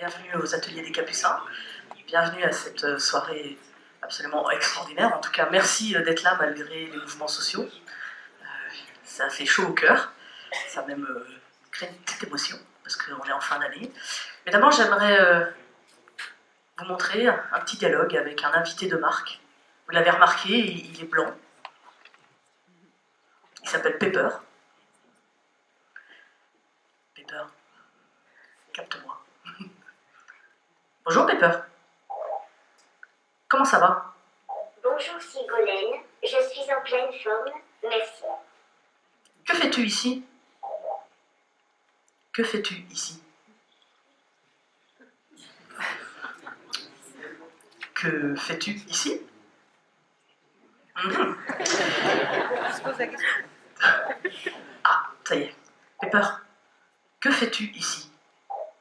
bienvenue aux Ateliers des Capucins, bienvenue à cette soirée absolument extraordinaire. En tout cas, merci d'être là malgré les mouvements sociaux. Ça fait chaud au cœur, ça même crée une petite émotion, parce qu'on est en fin d'année. Mais d'abord, j'aimerais vous montrer un petit dialogue avec un invité de marque. Vous l'avez remarqué, il est blanc. Il s'appelle Pepper. Pepper, capte-moi. Bonjour Pepper. Comment ça va? Bonjour Sigolène, je suis en pleine forme, merci. Que fais-tu ici? Que fais-tu ici? Que fais-tu ici? Ah, ça y est. Pepper, que fais-tu ici?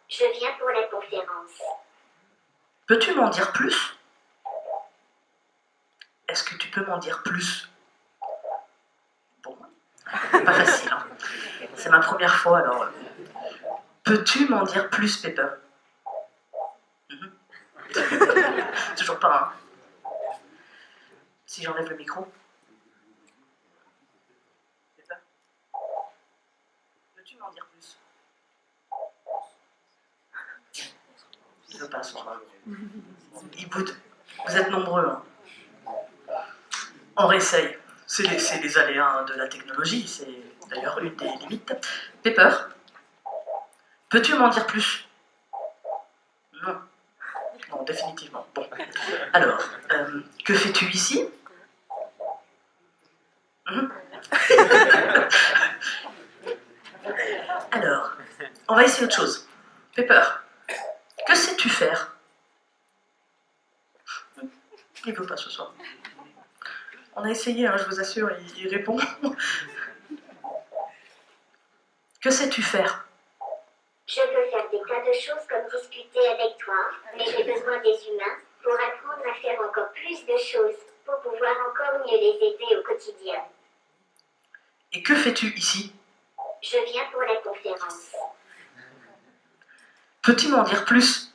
Je viens pour la conférence. Peux-tu m'en dire plus? Est-ce que tu peux m'en dire plus? Bon, pas facile, hein. C'est ma première fois, alors... Peux-tu m'en dire plus, Pepper? Toujours pas, hein. Si j'enlève le micro. Pepper, peux-tu m'en dire plus? Il veut pas ce soir. Il boude. Vous êtes nombreux, hein. On réessaye. C'est les aléas de la technologie, c'est d'ailleurs une des limites. Pepper, peux-tu m'en dire plus? Non. Non, définitivement. Bon. Alors, que fais-tu ici? Alors, on va essayer autre chose. Pepper, que sais-tu faire? Il veut pas ce soir. On a essayé, hein, je vous assure, il répond. Que sais-tu faire? Je peux faire des tas de choses comme discuter avec toi, mais j'ai besoin des humains pour apprendre à faire encore plus de choses, pour pouvoir encore mieux les aider au quotidien. Et que fais-tu ici? Je viens pour la conférence. Peux-tu m'en dire plus?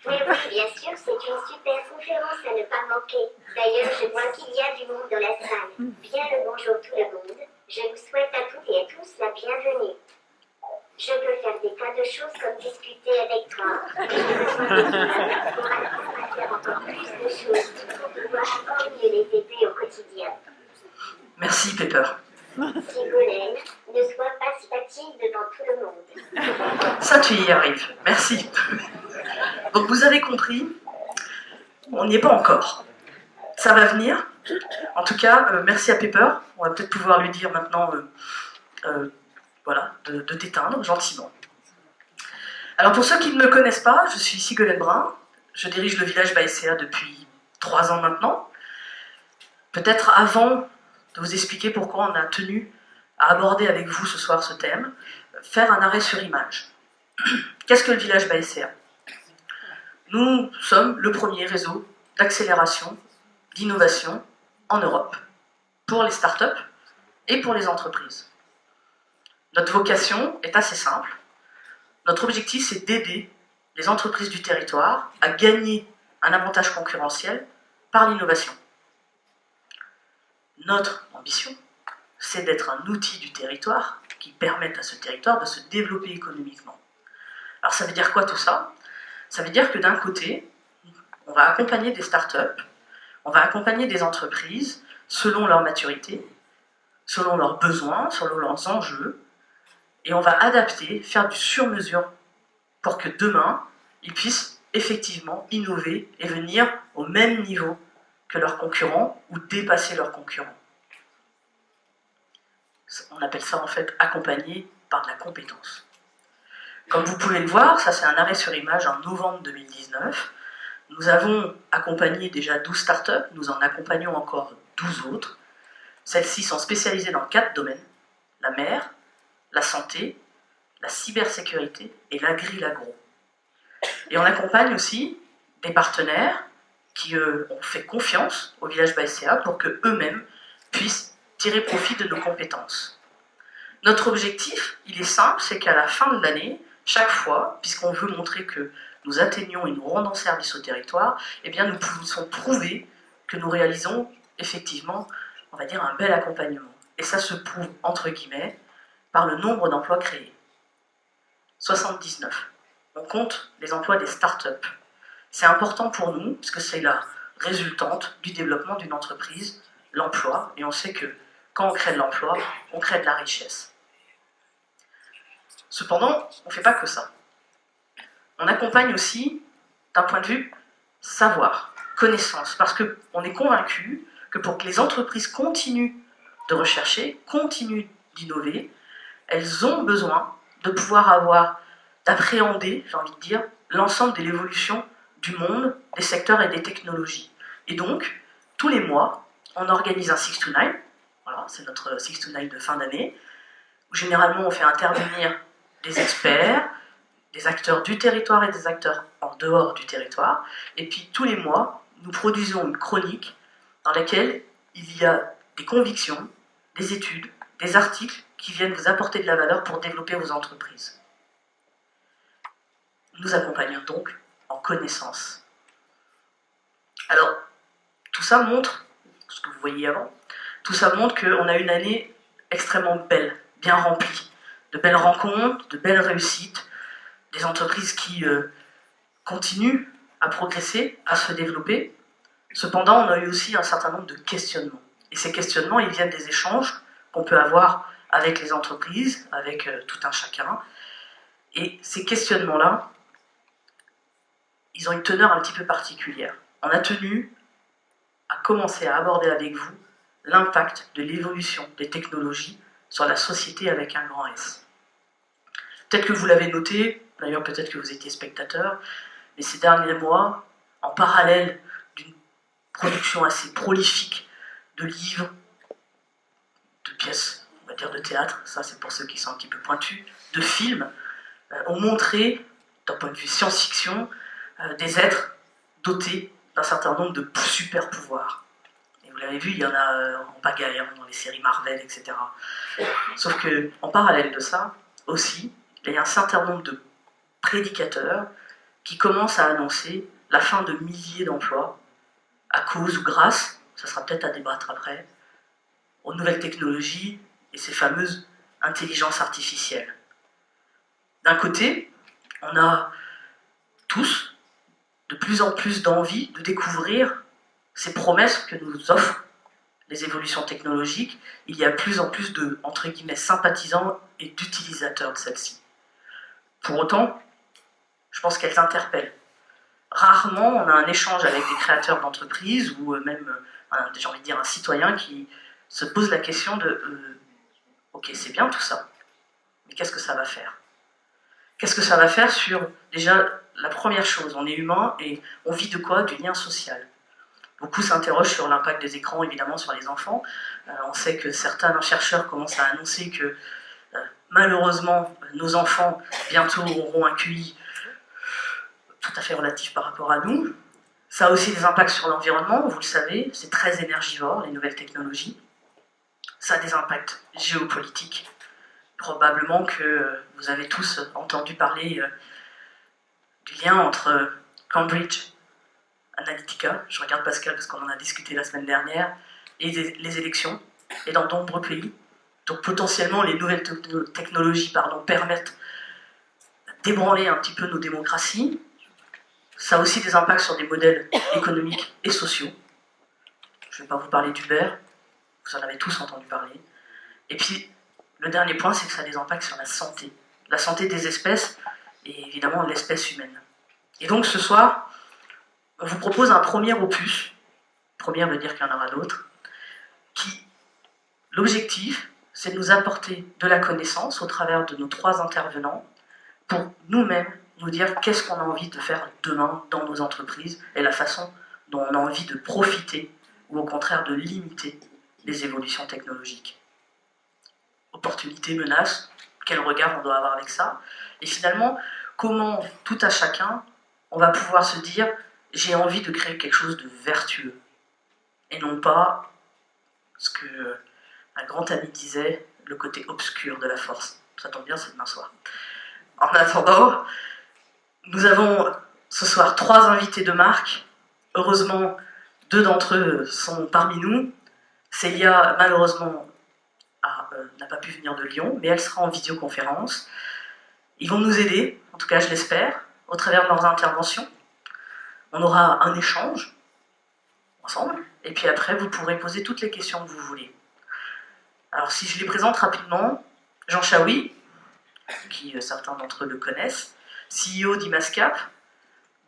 Oui, bien sûr, c'est une super conférence à ne pas manquer. D'ailleurs, je vois qu'il y a du monde dans la salle. Bien le bonjour tout le monde. Je vous souhaite à toutes et à tous la bienvenue. Je peux faire des tas de choses comme discuter avec toi, mais j'ai besoin des humains pour apprendre à faire encore plus de choses, pour pouvoir encore mieux les aider au quotidien. Merci, Pepper. Sigolène, ne sois pas si facile devant tout le monde. Ça, tu y arrives. Merci. Donc, vous avez compris, on n'y est pas encore. Ça va venir. En tout cas, merci à Pepper. On va peut-être pouvoir lui dire maintenant voilà, de t'éteindre gentiment. Alors, pour ceux qui ne me connaissent pas, je suis Sigolène Brun. Je dirige le village Baïséa depuis 3 ans maintenant. Peut-être avant de vous expliquer pourquoi on a tenu à aborder avec vous ce soir ce thème, faire un arrêt sur image. Qu'est-ce que le village Baïséa? Nous sommes le premier réseau d'accélération, d'innovation en Europe, pour les startups et pour les entreprises. Notre vocation est assez simple. Notre objectif, c'est d'aider les entreprises du territoire à gagner un avantage concurrentiel par l'innovation. Notre ambition, c'est d'être un outil du territoire qui permette à ce territoire de se développer économiquement. Alors ça veut dire quoi tout ça? Ça veut dire que d'un côté, on va accompagner des startups, on va accompagner des entreprises selon leur maturité, selon leurs besoins, selon leurs enjeux, et on va adapter, faire du sur-mesure pour que demain, ils puissent effectivement innover et venir au même niveau que leurs concurrents ou dépasser leurs concurrents. On appelle ça en fait accompagner par de la compétence. Comme vous pouvez le voir, ça c'est un arrêt sur image en novembre 2019. Nous avons accompagné déjà 12 startups, nous en accompagnons encore 12 autres. Celles-ci sont spécialisées dans 4 domaines: la mer, la santé, la cybersécurité et l'agri-l'agro. Et on accompagne aussi des partenaires qui ont fait confiance au village Baïséa pour qu'eux-mêmes puissent tirer profit de nos compétences. Notre objectif, il est simple, c'est qu'à la fin de l'année, chaque fois, puisqu'on veut montrer que nous atteignons et nous rendons service au territoire, eh bien nous pouvons prouver que nous réalisons effectivement, on va dire, un bel accompagnement. Et ça se prouve, entre guillemets, par le nombre d'emplois créés. 79. On compte les emplois des start-up. C'est important pour nous, parce que c'est la résultante du développement d'une entreprise, l'emploi, et on sait que quand on crée de l'emploi, on crée de la richesse. Cependant, on ne fait pas que ça. On accompagne aussi, d'un point de vue savoir, connaissance, parce qu'on est convaincu que pour que les entreprises continuent de rechercher, continuent d'innover, elles ont besoin de pouvoir d'appréhender, j'ai envie de dire, l'ensemble de l'évolution du monde, des secteurs et des technologies. Et donc, tous les mois, on organise un 6 to 9, voilà, c'est notre 6 to 9 de fin d'année, où généralement on fait intervenir des experts, des acteurs du territoire et des acteurs en dehors du territoire, et puis tous les mois, nous produisons une chronique dans laquelle il y a des convictions, des études, des articles qui viennent vous apporter de la valeur pour développer vos entreprises. Nous accompagnons donc en connaissance. Alors, tout ça montre, ce que vous voyez avant, tout ça montre qu'on a une année extrêmement belle, bien remplie, de belles rencontres, de belles réussites, des entreprises qui continuent à progresser, à se développer. Cependant, on a eu aussi un certain nombre de questionnements. Et ces questionnements, ils viennent des échanges qu'on peut avoir avec les entreprises, avec tout un chacun. Et ces questionnements-là, ils ont une teneur un petit peu particulière. On a tenu à commencer à aborder avec vous l'impact de l'évolution des technologies sur la société avec un grand S. Peut-être que vous l'avez noté, d'ailleurs peut-être que vous étiez spectateur, mais ces derniers mois, en parallèle d'une production assez prolifique de livres, de pièces, on va dire de théâtre, ça c'est pour ceux qui sont un petit peu pointus, de films, ont montré, d'un point de vue science-fiction, des êtres dotés d'un certain nombre de super pouvoirs. Et vous l'avez vu, il y en a en pagaille dans les séries Marvel, etc. Sauf qu'en parallèle de ça, aussi, il y a un certain nombre de prédicateurs qui commencent à annoncer la fin de milliers d'emplois à cause ou grâce, ça sera peut-être à débattre après, aux nouvelles technologies et ces fameuses intelligences artificielles. D'un côté, on a tous de plus en plus d'envie de découvrir ces promesses que nous offrent les évolutions technologiques. Il y a de plus en plus de, entre guillemets, sympathisants et d'utilisateurs de celles-ci. Pour autant, je pense qu'elles interpellent. Rarement, on a un échange avec des créateurs d'entreprises ou même, j'ai envie de dire, un citoyen qui se pose la question de ok, c'est bien tout ça, mais qu'est-ce que ça va faire? Qu'est-ce que ça va faire sur, déjà, la première chose, on est humain et on vit de quoi? Du lien social. Beaucoup s'interrogent sur l'impact des écrans, évidemment, sur les enfants. On sait que certains chercheurs commencent à annoncer que, malheureusement, nos enfants, bientôt, auront un QI tout à fait relatif par rapport à nous. Ça a aussi des impacts sur l'environnement, vous le savez, c'est très énergivore, les nouvelles technologies. Ça a des impacts géopolitiques. Probablement que vous avez tous entendu parler du lien entre Cambridge Analytica, je regarde Pascal parce qu'on en a discuté la semaine dernière, et les élections, et dans de nombreux pays. Donc potentiellement, les nouvelles technologies permettent d'ébranler un petit peu nos démocraties. Ça a aussi des impacts sur des modèles économiques et sociaux. Je ne vais pas vous parler d'Uber, vous en avez tous entendu parler. Et puis, le dernier point, c'est que ça a des impacts sur la santé des espèces, et évidemment l'espèce humaine. Et donc ce soir, on vous propose un premier opus, premier veut dire qu'il y en aura d'autres, qui, l'objectif, c'est de nous apporter de la connaissance au travers de nos 3 intervenants, pour nous-mêmes nous dire qu'est-ce qu'on a envie de faire demain dans nos entreprises et la façon dont on a envie de profiter ou au contraire de limiter les évolutions technologiques. Opportunités, menaces, quel regard on doit avoir avec ça, et finalement, comment tout à chacun, on va pouvoir se dire j'ai envie de créer quelque chose de vertueux, et non pas ce que un grand ami disait, le côté obscur de la force. Ça tombe bien, c'est demain soir. En attendant, nous avons ce soir 3 invités de marque. Heureusement, 2 d'entre eux sont parmi nous. Célia, malheureusement, n'a pas pu venir de Lyon, mais elle sera en vidéoconférence. Ils vont nous aider, en tout cas je l'espère, au travers de leurs interventions. On aura un échange ensemble, et puis après vous pourrez poser toutes les questions que vous voulez. Alors si je les présente rapidement, Jean Chaoui, qui certains d'entre eux le connaissent, CEO d'Imascap,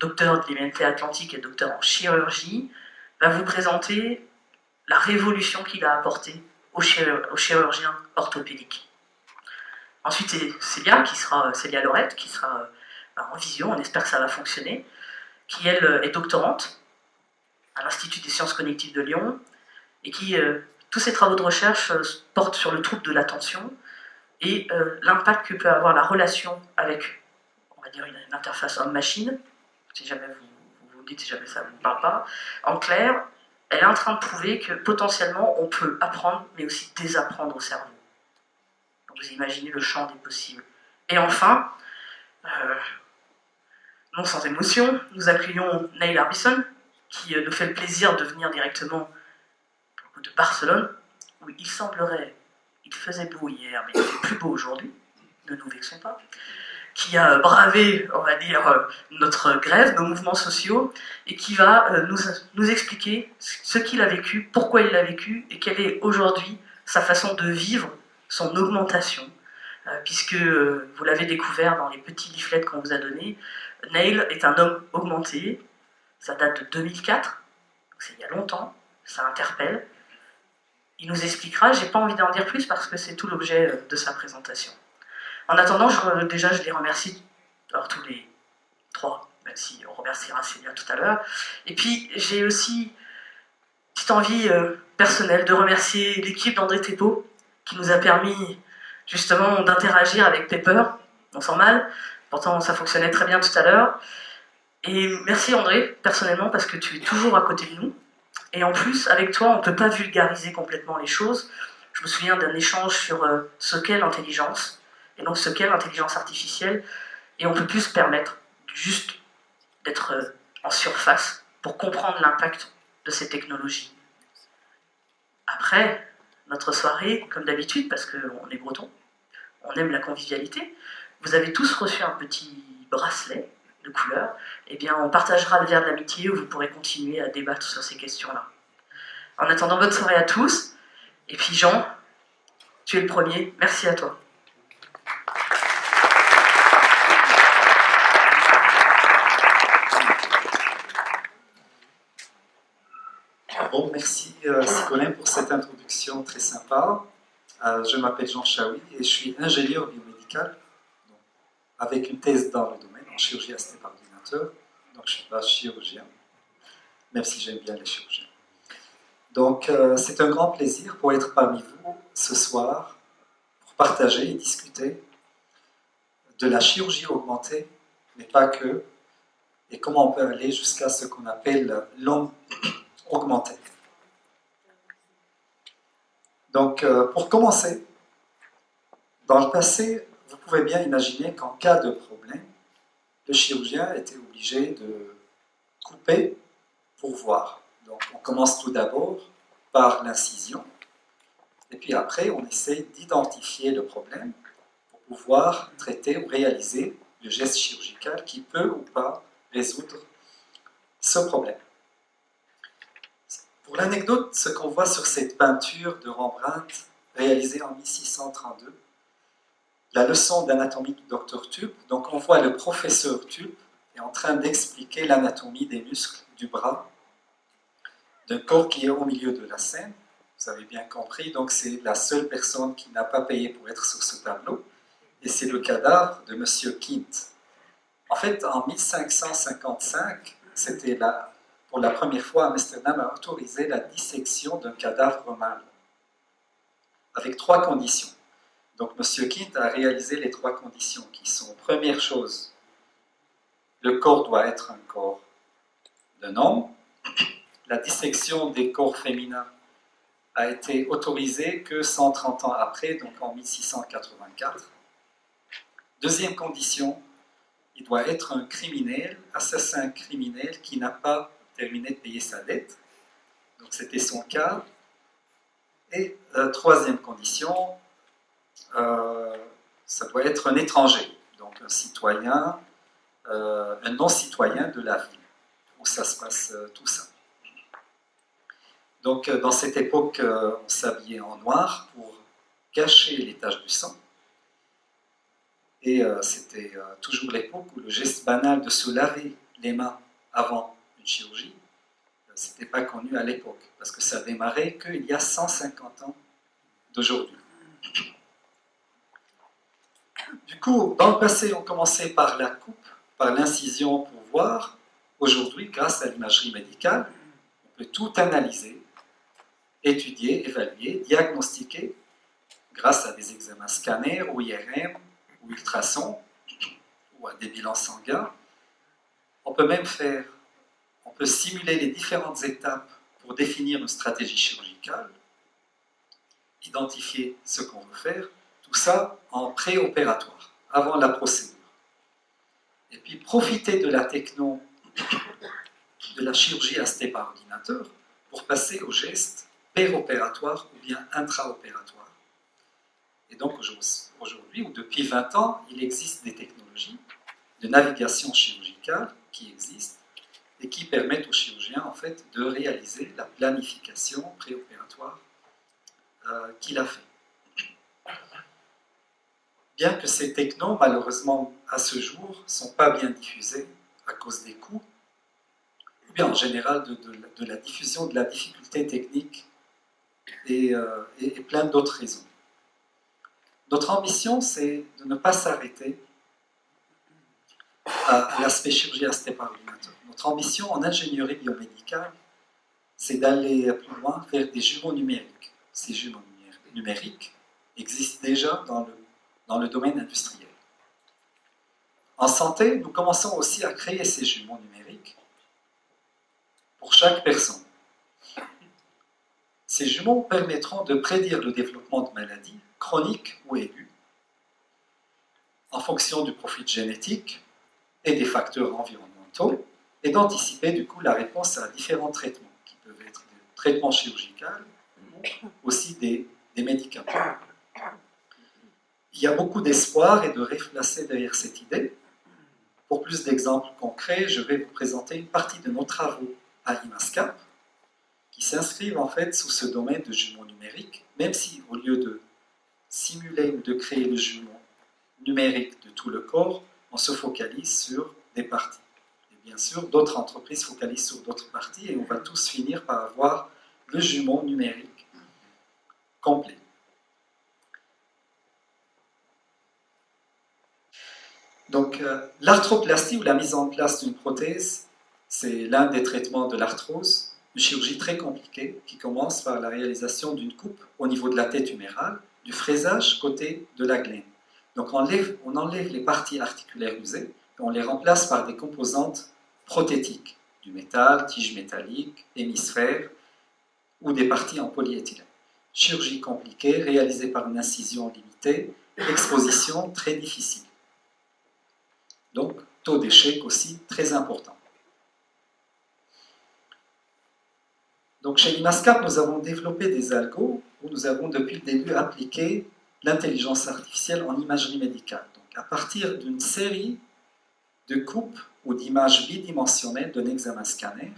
docteur de l'IMT Atlantique et docteur en chirurgie, va vous présenter la révolution qu'il a apportée aux chirurgiens orthopédiques. Ensuite, c'est Célia Lorette, qui sera en visio, on espère que ça va fonctionner, qui elle est doctorante à l'Institut des sciences cognitives de Lyon, et qui, tous ses travaux de recherche portent sur le trouble de l'attention et l'impact que peut avoir la relation avec, on va dire, une interface homme-machine, si jamais vous dites, si jamais ça ne vous parle pas. En clair, elle est en train de prouver que potentiellement on peut apprendre, mais aussi désapprendre au cerveau. Donc vous imaginez le champ des possibles. Et enfin, non sans émotion, nous accueillons Neil Harbisson, qui nous fait le plaisir de venir directement de Barcelone, où il semblerait, il faisait beau hier, mais il fait plus beau aujourd'hui, ne nous vexons pas, qui a bravé, on va dire, notre grève, nos mouvements sociaux, et qui va nous expliquer ce qu'il a vécu, pourquoi il l'a vécu, et quelle est aujourd'hui sa façon de vivre son augmentation. Puisque, vous l'avez découvert dans les petits leaflets qu'on vous a donnés, Neil est un homme augmenté, ça date de 2004, donc c'est il y a longtemps, ça interpelle. Il nous expliquera, j'ai pas envie d'en dire plus parce que c'est tout l'objet de sa présentation. En attendant, déjà je les remercie, alors tous les 3, même si on remerciera Célia tout à l'heure. Et puis j'ai aussi une petite envie personnelle de remercier l'équipe d'André Thébault qui nous a permis justement d'interagir avec Pepper, on sent mal, pourtant ça fonctionnait très bien tout à l'heure. Et merci André, personnellement, parce que tu es toujours à côté de nous. Et en plus, avec toi, on ne peut pas vulgariser complètement les choses. Je me souviens d'un échange sur ce qu'est l'intelligence, et donc ce qu'est l'intelligence artificielle, et on peut plus se permettre juste d'être en surface pour comprendre l'impact de ces technologies. Après, notre soirée, comme d'habitude, parce qu'on est breton, on aime la convivialité, vous avez tous reçu un petit bracelet de couleur, eh bien on partagera le verre de l'amitié où vous pourrez continuer à débattre sur ces questions-là. En attendant, bonne soirée à tous, et puis Jean, tu es le premier, merci à toi. Bon, merci Ségolène pour cette introduction très sympa. Je m'appelle Jean Chaoui et je suis ingénieur biomédical avec une thèse dans le domaine en chirurgie assistée par ordinateur. Donc je ne suis pas chirurgien, même si j'aime bien les chirurgiens. Donc c'est un grand plaisir pour être parmi vous ce soir, pour partager et discuter de la chirurgie augmentée, mais pas que, et comment on peut aller jusqu'à ce qu'on appelle l'homme augmenté. Donc, pour commencer, dans le passé, vous pouvez bien imaginer qu'en cas de problème, le chirurgien était obligé de couper pour voir. Donc, on commence tout d'abord par l'incision, et puis après, on essaie d'identifier le problème pour pouvoir traiter ou réaliser le geste chirurgical qui peut ou pas résoudre ce problème. Pour l'anecdote, ce qu'on voit sur cette peinture de Rembrandt, réalisée en 1632, la leçon d'anatomie du docteur Tulp, donc on voit le professeur Tulp est en train d'expliquer l'anatomie des muscles du bras d'un corps qui est au milieu de la scène. Vous avez bien compris, donc c'est la seule personne qui n'a pas payé pour être sur ce tableau, et c'est le cadavre de M. Kint. En fait, en 1555, c'était pour la première fois, Amsterdam a autorisé la dissection d'un cadavre mâle, avec 3 conditions. Donc, M. Kint a réalisé les 3 conditions qui sont, première chose, le corps doit être un corps d'un homme. La dissection des corps féminins a été autorisée que 130 ans après, donc en 1684. Deuxième condition, il doit être un criminel, assassin criminel qui n'a pas terminé de payer sa dette. Donc c'était son cas. Et troisième condition, ça doit être un étranger, donc un citoyen, un non-citoyen de la ville où ça se passe tout ça. Donc dans cette époque, on s'habillait en noir pour cacher les taches du sang. Et c'était toujours l'époque où le geste banal de se laver les mains avant une chirurgie, c'était pas connu à l'époque, parce que ça a démarré qu'il y a 150 ans d'aujourd'hui. Du coup, dans le passé, on commençait par la coupe, par l'incision pour voir. Aujourd'hui, grâce à l'imagerie médicale, on peut tout analyser, étudier, évaluer, diagnostiquer, grâce à des examens scanners ou IRM ou ultrasons ou à des bilans sanguins. On peut même on peut simuler les différentes étapes pour définir une stratégie chirurgicale, identifier ce qu'on veut faire, tout ça en préopératoire, avant la procédure. Et puis profiter de la techno de la chirurgie assistée par ordinateur pour passer au geste péropératoire ou bien intraopératoire. Et donc aujourd'hui, ou depuis 20 ans, il existe des technologies de navigation chirurgicale qui existent et qui permettent aux chirurgiens en fait, de réaliser la planification préopératoire qu'il a fait. Bien que ces technos, malheureusement, à ce jour, ne sont pas bien diffusés à cause des coûts, ou bien en général de la diffusion, de la difficulté technique et plein d'autres raisons. Notre ambition, c'est de ne pas s'arrêter à l'aspect chirurgie assistée par ordinateur. Notre ambition en ingénierie biomédicale, c'est d'aller plus loin vers des jumeaux numériques. Ces jumeaux numériques existent déjà dans le domaine industriel. En santé, nous commençons aussi à créer ces jumeaux numériques pour chaque personne. Ces jumeaux permettront de prédire le développement de maladies chroniques ou aiguës en fonction du profil génétique et des facteurs environnementaux et d'anticiper du coup la réponse à différents traitements qui peuvent être des traitements chirurgicaux ou aussi des médicaments. Il y a beaucoup d'espoir et de rêve placé derrière cette idée. Pour plus d'exemples concrets, je vais vous présenter une partie de nos travaux à IMASCAP qui s'inscrivent en fait sous ce domaine de jumeaux numériques, même si au lieu de simuler ou de créer le jumeau numérique de tout le corps, on se focalise sur des parties. Et bien sûr, d'autres entreprises focalisent sur d'autres parties et on va tous finir par avoir le jumeau numérique complet. Donc, l'arthroplastie ou la mise en place d'une prothèse, c'est l'un des traitements de l'arthrose, une chirurgie très compliquée qui commence par la réalisation d'une coupe au niveau de la tête humérale, du fraisage côté de la glène. Donc, on enlève les parties articulaires usées et on les remplace par des composantes prothétiques, du métal, tige métallique, hémisphère ou des parties en polyéthylène. Chirurgie compliquée, réalisée par une incision limitée, exposition très difficile. Donc, taux d'échec aussi très important. Donc, chez l'IMASCAP, nous avons développé des algos où nous avons depuis le début appliqué l'intelligence artificielle en imagerie médicale. Donc, à partir d'une série de coupes ou d'images bidimensionnelles d'un examen scanner,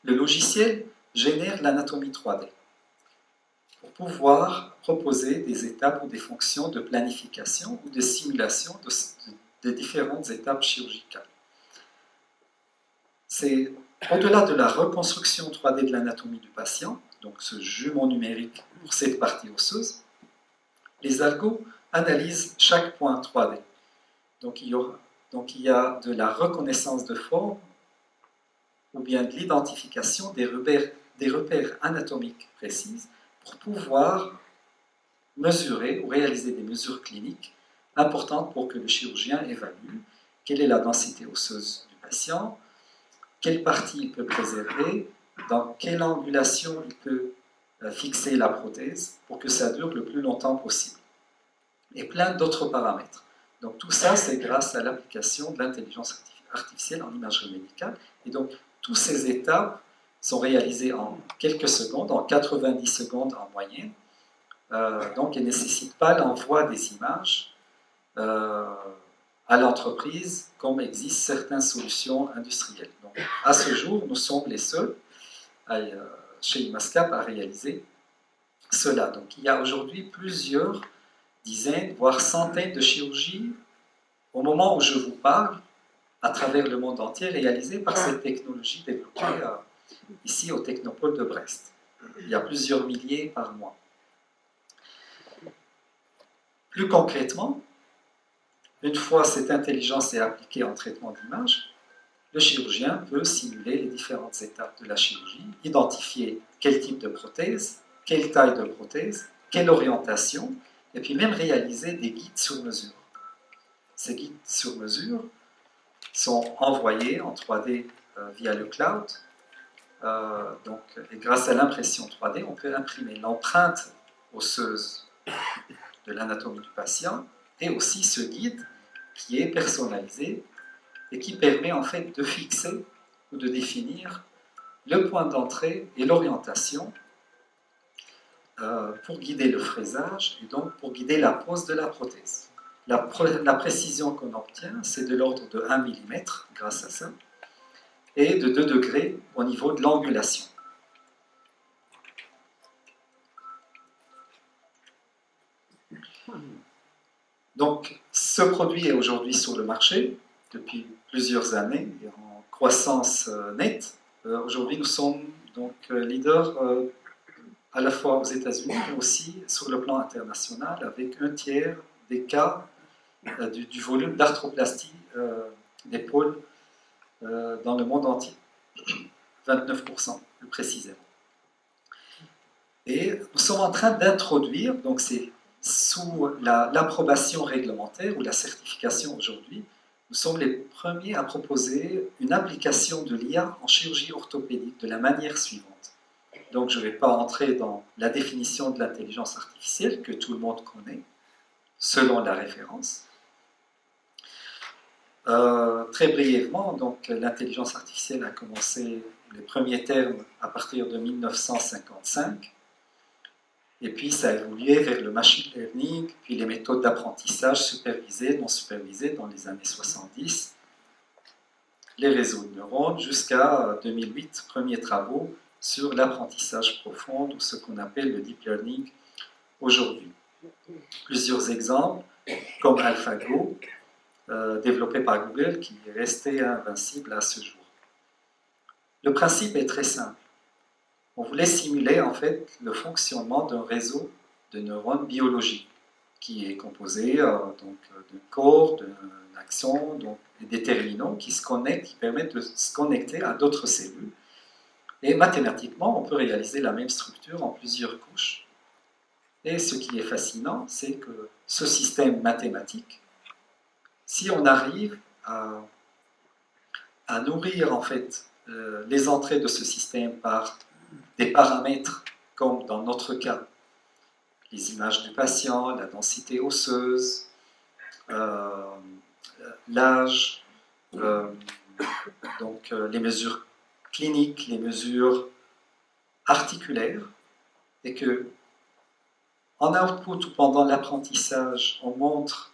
le logiciel génère l'anatomie 3D pour pouvoir proposer des étapes ou des fonctions de planification ou de simulation des différentes étapes chirurgicales. C'est au-delà de la reconstruction 3D de l'anatomie du patient, donc ce jumeau numérique pour cette partie osseuse, les algos analysent chaque point 3D. Donc il y a de la reconnaissance de forme ou bien de l'identification des repères anatomiques précises pour pouvoir mesurer ou réaliser des mesures cliniques importantes pour que le chirurgien évalue quelle est la densité osseuse du patient, quelle partie il peut préserver, dans quelle angulation il peut fixer la prothèse pour que ça dure le plus longtemps possible. Et plein d'autres paramètres. Donc tout ça, c'est grâce à l'application de l'intelligence artificielle en imagerie médicale. Et donc, toutes ces étapes sont réalisées en quelques secondes, en 90 secondes en moyenne. Donc, elles ne nécessitent pas l'envoi des images à l'entreprise, comme existent certaines solutions industrielles. Donc, à ce jour, nous sommes les seuls chez Imascap à réaliser cela. Donc, il y a aujourd'hui plusieurs dizaines, voire centaines de chirurgies au moment où je vous parle, à travers le monde entier, réalisées par cette technologie développée ici au Technopôle de Brest. Il y a plusieurs milliers par mois. Plus concrètement, une fois cette intelligence est appliquée en traitement d'image, le chirurgien peut simuler les différentes étapes de la chirurgie, identifier quel type de prothèse, quelle taille de prothèse, quelle orientation, et puis même réaliser des guides sur mesure. Ces guides sur mesure sont envoyés en 3D via le cloud. Et grâce à l'impression 3D, on peut imprimer l'empreinte osseuse de l'anatomie du patient et aussi ce guide qui est personnalisé et qui permet en fait de fixer ou de définir le point d'entrée et l'orientation pour guider le fraisage et donc pour guider la pose de la prothèse. La précision qu'on obtient, c'est de l'ordre de 1 mm grâce à ça, et de 2 degrés au niveau de l'angulation. Donc, ce produit est aujourd'hui sur le marché depuis plusieurs années et en croissance nette. Aujourd'hui, nous sommes donc leaders à la fois aux États-Unis, mais aussi sur le plan international, avec 1/3 des cas du volume d'arthroplastie d'épaule dans le monde entier. 29% plus précisément. Et nous sommes en train d'introduire, donc c'est sous l'approbation réglementaire ou la certification aujourd'hui, nous sommes les premiers à proposer une application de l'IA en chirurgie orthopédique de la manière suivante. Donc je ne vais pas entrer dans la définition de l'intelligence artificielle que tout le monde connaît, selon la référence. Très brièvement, donc l'intelligence artificielle a commencé les premiers termes à partir de 1955. Et puis ça a évolué vers le machine learning, puis les méthodes d'apprentissage supervisées, non supervisées dans les années 70, les réseaux de neurones, jusqu'à 2008, premiers travaux sur l'apprentissage profond, ou ce qu'on appelle le deep learning aujourd'hui. Plusieurs exemples, comme AlphaGo, développé par Google, qui est resté invincible à ce jour. Le principe est très simple. On voulait simuler en fait le fonctionnement d'un réseau de neurones biologiques qui est composé donc d'un corps, d'un axon, donc des terminaux qui se connectent, qui permettent de se connecter à d'autres cellules. Et mathématiquement, on peut réaliser la même structure en plusieurs couches. Et ce qui est fascinant, c'est que ce système mathématique, si on arrive à nourrir en fait les entrées de ce système par des paramètres comme dans notre cas, les images du patient, la densité osseuse, l'âge, donc les mesures cliniques, les mesures articulaires, et que en output ou pendant l'apprentissage, on montre,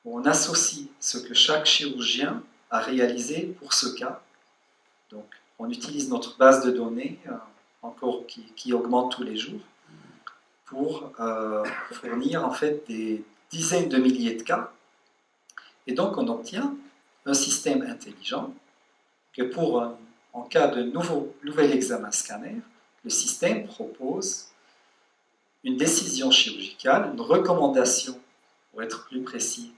on associe ce que chaque chirurgien a réalisé pour ce cas. Donc, on utilise notre base de données, encore qui augmente tous les jours, pour fournir en fait des dizaines de milliers de cas. Et donc, on obtient un système intelligent que en cas de nouvel examen scanner, le système propose une décision chirurgicale, une recommandation, pour être plus précis,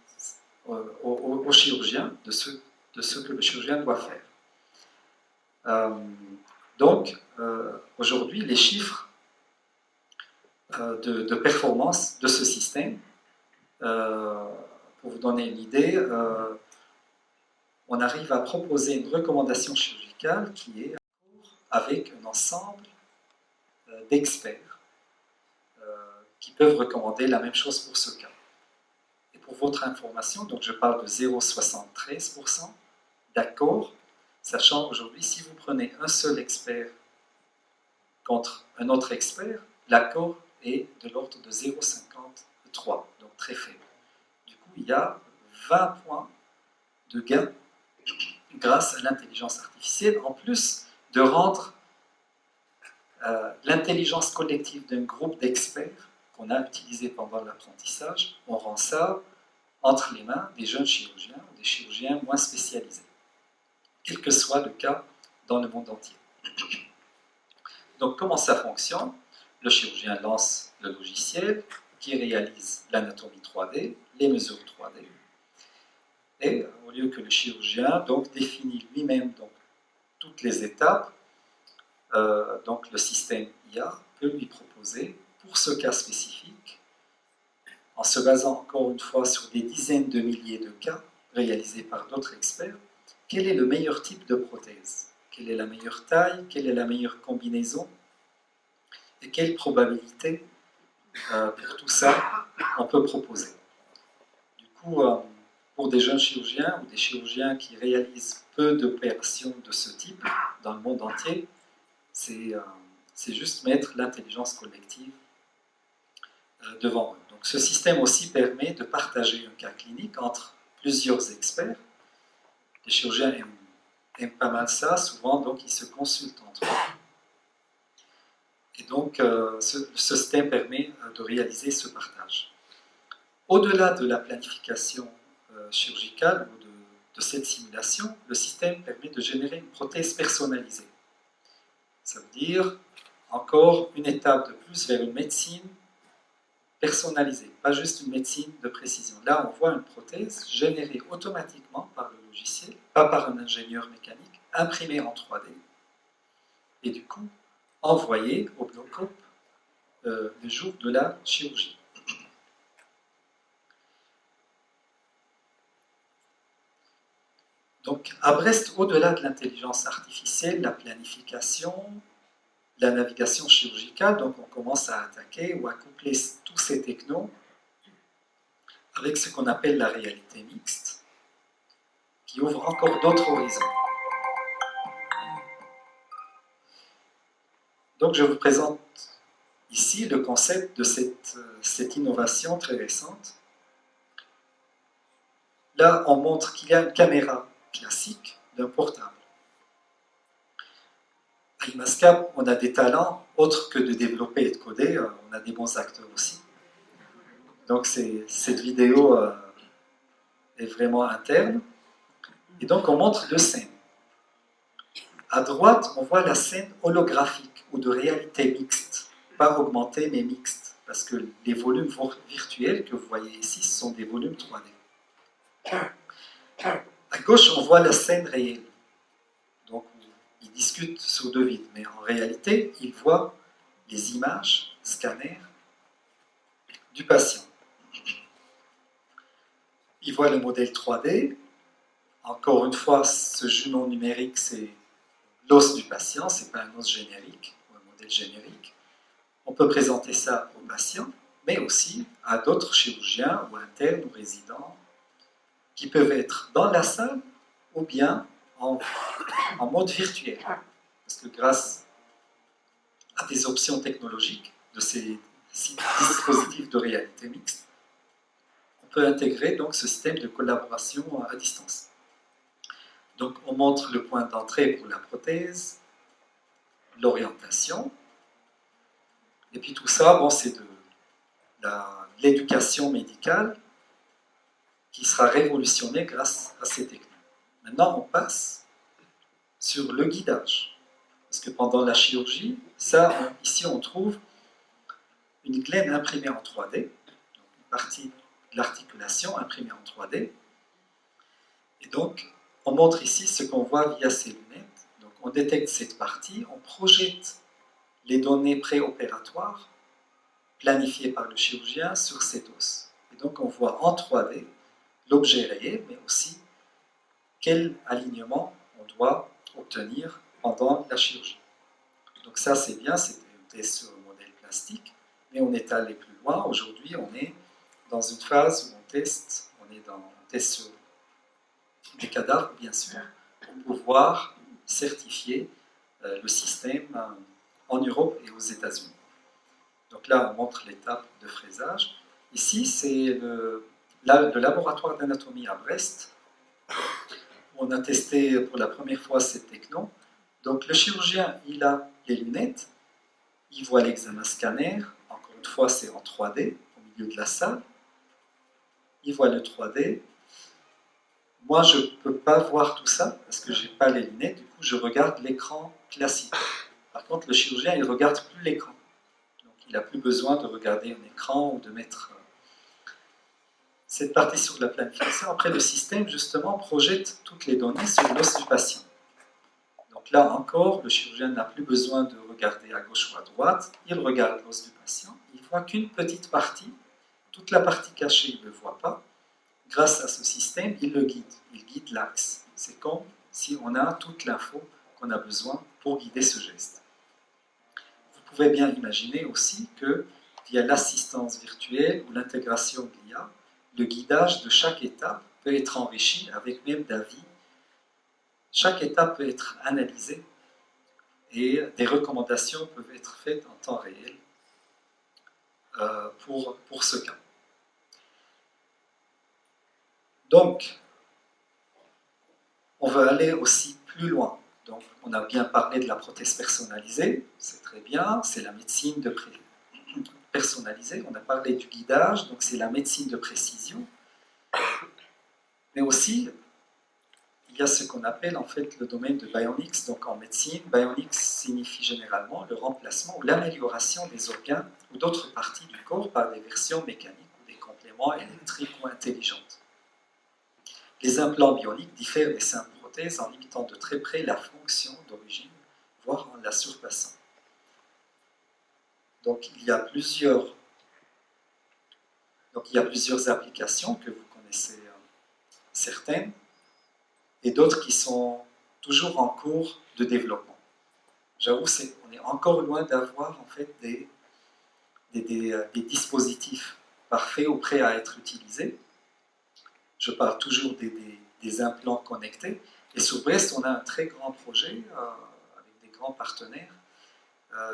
au chirurgien de ce que le chirurgien doit faire. Donc, aujourd'hui, les chiffres de performance de ce système, pour vous donner une idée, on arrive à proposer une recommandation chirurgicale qui est avec un ensemble d'experts qui peuvent recommander la même chose pour ce cas. Et pour votre information, donc je parle de 0,73% d'accord, sachant aujourd'hui, si vous prenez un seul expert contre un autre expert, l'accord est de l'ordre de 0,53, donc très faible. Du coup, il y a 20 points de gain grâce à l'intelligence artificielle, en plus de rendre l'intelligence collective d'un groupe d'experts qu'on a utilisé pendant l'apprentissage, on rend ça entre les mains des jeunes chirurgiens ou des chirurgiens moins spécialisés, quel que soit le cas dans le monde entier. Donc comment ça fonctionne? Le chirurgien lance le logiciel qui réalise l'anatomie 3D, les mesures 3D, et au lieu que le chirurgien donc, définit lui-même donc, toutes les étapes, donc le système IA peut lui proposer, pour ce cas spécifique, en se basant encore une fois sur des dizaines de milliers de cas réalisés par d'autres experts, quel est le meilleur type de prothèse? Quelle est la meilleure taille? Quelle est la meilleure combinaison? Et quelle probabilité pour tout ça on peut proposer? Du coup, pour des jeunes chirurgiens ou des chirurgiens qui réalisent peu d'opérations de ce type dans le monde entier, c'est juste mettre l'intelligence collective devant eux. Donc ce système aussi permet de partager un cas clinique entre plusieurs experts. Les chirurgiens aiment pas mal ça, souvent donc ils se consultent entre eux. Et donc ce système permet de réaliser ce partage. Au-delà de la planification chirurgicale ou de cette simulation, le système permet de générer une prothèse personnalisée. Ça veut dire encore une étape de plus vers une médecine personnalisée, pas juste une médecine de précision. Là, on voit une prothèse générée automatiquement par le logiciel, pas par un ingénieur mécanique, imprimée en 3D, et du coup, envoyée au Biocop le jour de la chirurgie. Donc, à Brest, au-delà de l'intelligence artificielle, la planification, la navigation chirurgicale, donc on commence à attaquer ou à coupler tous ces technos avec ce qu'on appelle la réalité mixte, qui ouvre encore d'autres horizons. Donc je vous présente ici le concept de cette innovation très récente. Là, on montre qu'il y a une caméra classique d'un portable. À Imascap, on a des talents autres que de développer et de coder, on a des bons acteurs aussi. Donc cette vidéo est vraiment interne. Et donc on montre deux scènes. À droite, on voit la scène holographique ou de réalité mixte, pas augmentée mais mixte, parce que les volumes virtuels que vous voyez ici, ce sont des volumes 3D. À gauche, on voit la scène réelle. Donc ils discutent sur deux vides, mais en réalité, ils voient les images, scanners, du patient. Ils voient le modèle 3D. Encore une fois, ce jumeau numérique, c'est l'os du patient, ce n'est pas un os générique ou un modèle générique. On peut présenter ça aux patients, mais aussi à d'autres chirurgiens ou internes ou résidents qui peuvent être dans la salle ou bien en mode virtuel. Parce que grâce à des options technologiques de ces dispositifs de réalité mixte, on peut intégrer donc ce système de collaboration à distance. Donc on montre le point d'entrée pour la prothèse, l'orientation, et puis tout ça, bon, c'est de l'éducation médicale qui sera révolutionnée grâce à ces techniques. Maintenant, on passe sur le guidage. Parce que pendant la chirurgie, ici on trouve une glène imprimée en 3D, donc une partie de l'articulation imprimée en 3D. Et donc, on montre ici ce qu'on voit via ces lunettes. Donc, on détecte cette partie, on projette les données préopératoires planifiées par le chirurgien sur cet os. Et donc, on voit en 3D l'objet réel, mais aussi quel alignement on doit obtenir pendant la chirurgie. Donc ça, c'est bien, c'était sur le modèle plastique, mais on est allé plus loin. Aujourd'hui, on est dans une phase où on test, on est dans un test sur des cadavres, bien sûr, pour pouvoir certifier le système en Europe et aux États-Unis. Donc là, on montre l'étape de fraisage. Ici, c'est le laboratoire d'anatomie à Brest. On a testé pour la première fois cette techno. Donc le chirurgien, il a les lunettes, il voit l'examen scanner. Encore une fois, c'est en 3D, au milieu de la salle. Il voit le 3D. Moi, je ne peux pas voir tout ça parce que je n'ai pas les lunettes. Du coup, je regarde l'écran classique. Par contre, le chirurgien, il ne regarde plus l'écran. Donc, il n'a plus besoin de regarder un écran ou de mettre cette partie sur la planification. Après, le système, justement, projette toutes les données sur l'os du patient. Donc là encore, le chirurgien n'a plus besoin de regarder à gauche ou à droite. Il regarde l'os du patient. Il ne voit qu'une petite partie. Toute la partie cachée, il ne le voit pas. Grâce à ce système, il le guide. Il guide l'axe. C'est comme si on a toute l'info qu'on a besoin pour guider ce geste. Vous pouvez bien imaginer aussi que via l'assistance virtuelle ou l'intégration de l'IA, le guidage de chaque étape peut être enrichi avec même d'avis. Chaque étape peut être analysée et des recommandations peuvent être faites en temps réel pour ce cas. Donc, on veut aller aussi plus loin. Donc, on a bien parlé de la prothèse personnalisée, c'est très bien, c'est la médecine personnalisée. On a parlé du guidage, donc c'est la médecine de précision. Mais aussi, il y a ce qu'on appelle en fait le domaine de Bionics. Donc en médecine, Bionics signifie généralement le remplacement ou l'amélioration des organes ou d'autres parties du corps par des versions mécaniques ou des compléments électriques ou intelligentes. Les implants bioniques diffèrent des simples prothèses en limitant de très près la fonction d'origine, voire en la surpassant. Donc il y a plusieurs applications que vous connaissez certaines et d'autres qui sont toujours en cours de développement. J'avoue, on est encore loin d'avoir en fait des dispositifs parfaits ou prêts à être utilisés. Je parle toujours des implants connectés. Et sur Brest, on a un très grand projet avec des grands partenaires.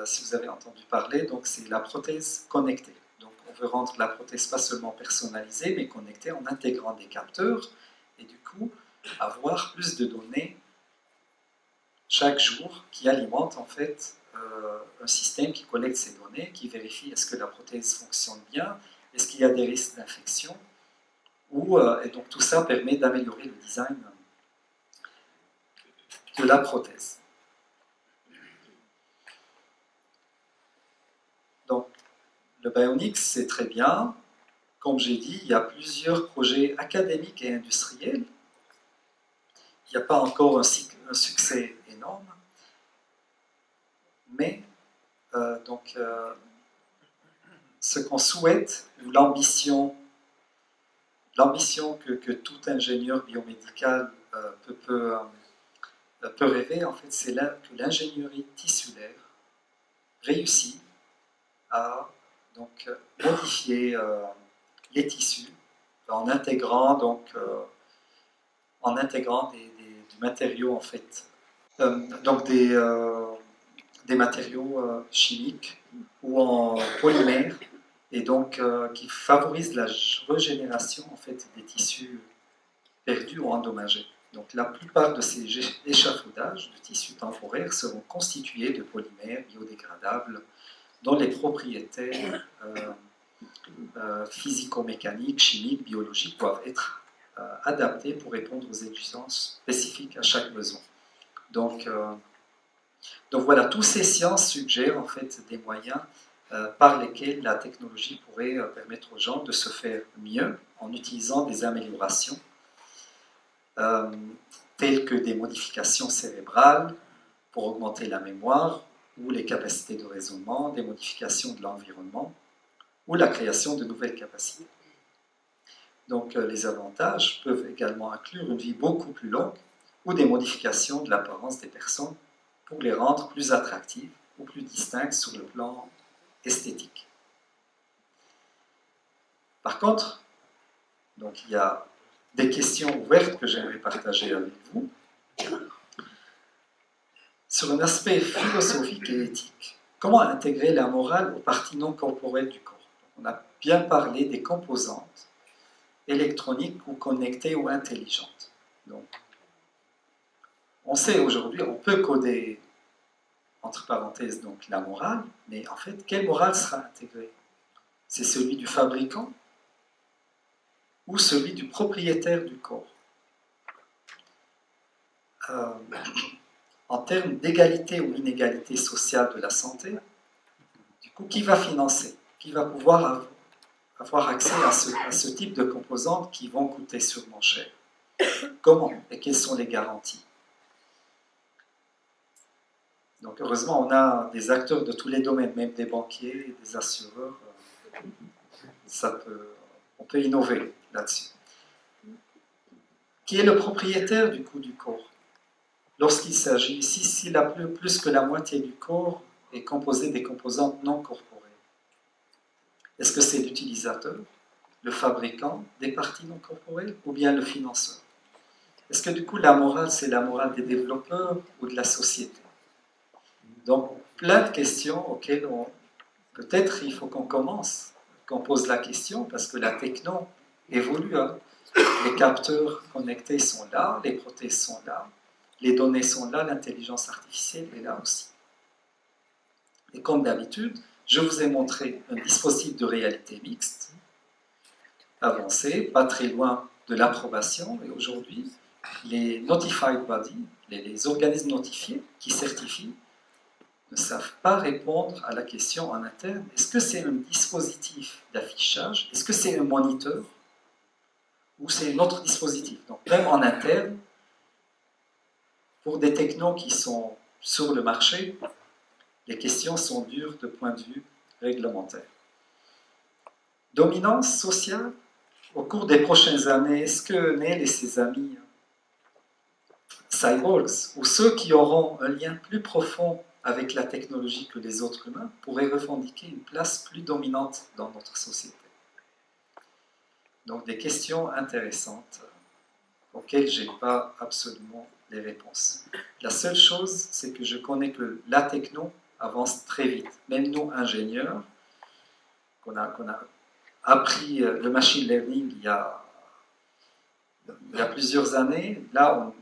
Si vous avez entendu parler, donc c'est la prothèse connectée. Donc on veut rendre la prothèse pas seulement personnalisée, mais connectée en intégrant des capteurs et du coup avoir plus de données chaque jour qui alimentent en fait un système qui collecte ces données, qui vérifie est-ce que la prothèse fonctionne bien, est-ce qu'il y a des risques d'infection, et donc tout ça permet d'améliorer le design de la prothèse. Donc le Bionics, c'est très bien. Comme j'ai dit, il y a plusieurs projets académiques et industriels. Il n'y a pas encore un succès énorme, mais ce qu'on souhaite, ou l'ambition que tout ingénieur biomédical peut rêver, en fait, c'est que l'ingénierie tissulaire réussit à modifier les tissus en intégrant du matériau en fait, des matériaux chimiques ou en polymère et donc qui favorisent la régénération en fait des tissus perdus ou endommagés. Donc la plupart de ces échafaudages de tissus temporaires seront constitués de polymères biodégradables dont les propriétés physico-mécaniques, chimiques, biologiques doivent être adaptées pour répondre aux exigences spécifiques à chaque besoin. Donc voilà, toutes ces sciences suggèrent en fait des moyens par lesquels la technologie pourrait permettre aux gens de se faire mieux en utilisant des améliorations telles que des modifications cérébrales pour augmenter la mémoire ou les capacités de raisonnement, des modifications de l'environnement ou la création de nouvelles capacités. Donc les avantages peuvent également inclure une vie beaucoup plus longue ou des modifications de l'apparence des personnes pour les rendre plus attractives ou plus distinctes sur le plan esthétique. Par contre, Donc il y a des questions ouvertes que j'aimerais partager avec vous. Sur un aspect philosophique et éthique, comment intégrer la morale aux parties non corporelles du corps? On a bien parlé des composantes électroniques ou connectées ou intelligentes. Donc, on sait aujourd'hui, on peut coder, entre parenthèses, donc la morale, mais en fait, quelle morale sera intégrée? C'est celui du fabricant ou celui du propriétaire du corps? En termes d'égalité ou inégalité sociale de la santé, du coup, qui va financer? Qui va pouvoir avoir accès à ce type de composantes qui vont coûter sûrement cher? Comment et quelles sont les garanties? Donc heureusement, on a des acteurs de tous les domaines, même des banquiers, des assureurs. On peut innover là-dessus. Qui est le propriétaire du coup du corps? Lorsqu'il s'agit, si plus que la moitié du corps est composé des composantes non corporelles, est-ce que c'est l'utilisateur, le fabricant des parties non corporelles ou bien le financeur? Est-ce que du coup la morale, c'est la morale des développeurs ou de la société? Donc plein de questions auxquelles peut-être il faut qu'on pose la question, parce que la techno évolue. Hein. Les capteurs connectés sont là, les prothèses sont là, les données sont là, l'intelligence artificielle est là aussi. Et comme d'habitude, je vous ai montré un dispositif de réalité mixte, avancé, pas très loin de l'approbation, et aujourd'hui, les notified bodies, les organismes notifiés qui certifient, ne savent pas répondre à la question en interne, est-ce que c'est un dispositif d'affichage, est-ce que c'est un moniteur, ou c'est un autre dispositif? Donc même en interne, pour des technos qui sont sur le marché, les questions sont dures de point de vue réglementaire. Dominance sociale, au cours des prochaines années, est-ce que Neil et ses amis cyborgs, ou ceux qui auront un lien plus profond avec la technologie que les autres humains, pourraient revendiquer une place plus dominante dans notre société? Donc des questions intéressantes auxquelles je n'ai pas absolument les réponses. La seule chose, c'est que je connais que la techno avance très vite. Même nous, ingénieurs, qu'on a appris le machine learning il y a plusieurs années, là,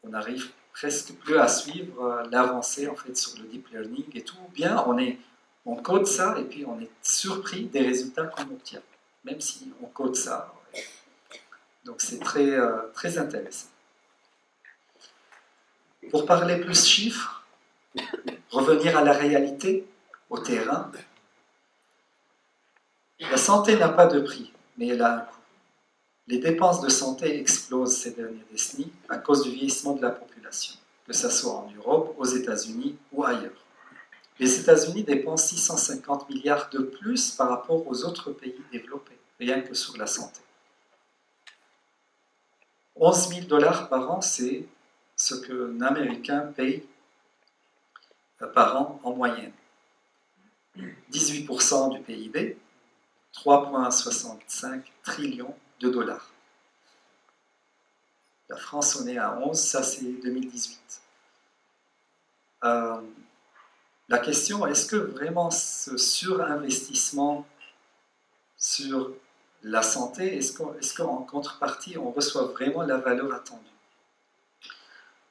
on arrive presque plus à suivre l'avancée en fait sur le deep learning et tout. Bien, on code ça et puis on est surpris des résultats qu'on obtient, même si on code ça. Donc c'est très, très intéressant. Pour parler plus chiffres, revenir à la réalité, au terrain, la santé n'a pas de prix, mais elle a un coût. Les dépenses de santé explosent ces dernières décennies à cause du vieillissement de la population, que ce soit en Europe, aux États-Unis ou ailleurs. Les États-Unis dépensent 650 milliards de plus par rapport aux autres pays développés, rien que sur la santé. 11 000 $ par an, c'est ce qu'un Américain paye par an en moyenne. 18% du PIB, 3,65 trillions de dollars. La France, on est à 11, ça c'est 2018. La question, est-ce que vraiment ce surinvestissement sur la santé, est-ce qu'en contrepartie, on reçoit vraiment la valeur attendue?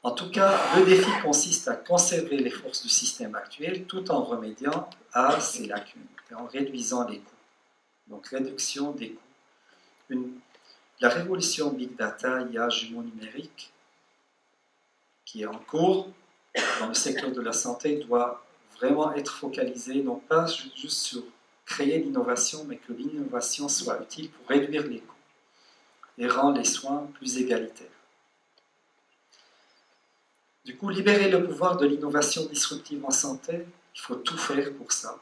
En tout cas, le défi consiste à conserver les forces du système actuel tout en remédiant à ses lacunes et en réduisant les coûts. Donc, réduction des coûts. La révolution Big Data, IA, jumeaux numériques, qui est en cours dans le secteur de la santé, doit vraiment être focalisée, non pas juste sur créer l'innovation, mais que l'innovation soit utile pour réduire les coûts et rendre les soins plus égalitaires. Du coup, libérer le pouvoir de l'innovation disruptive en santé, il faut tout faire pour ça.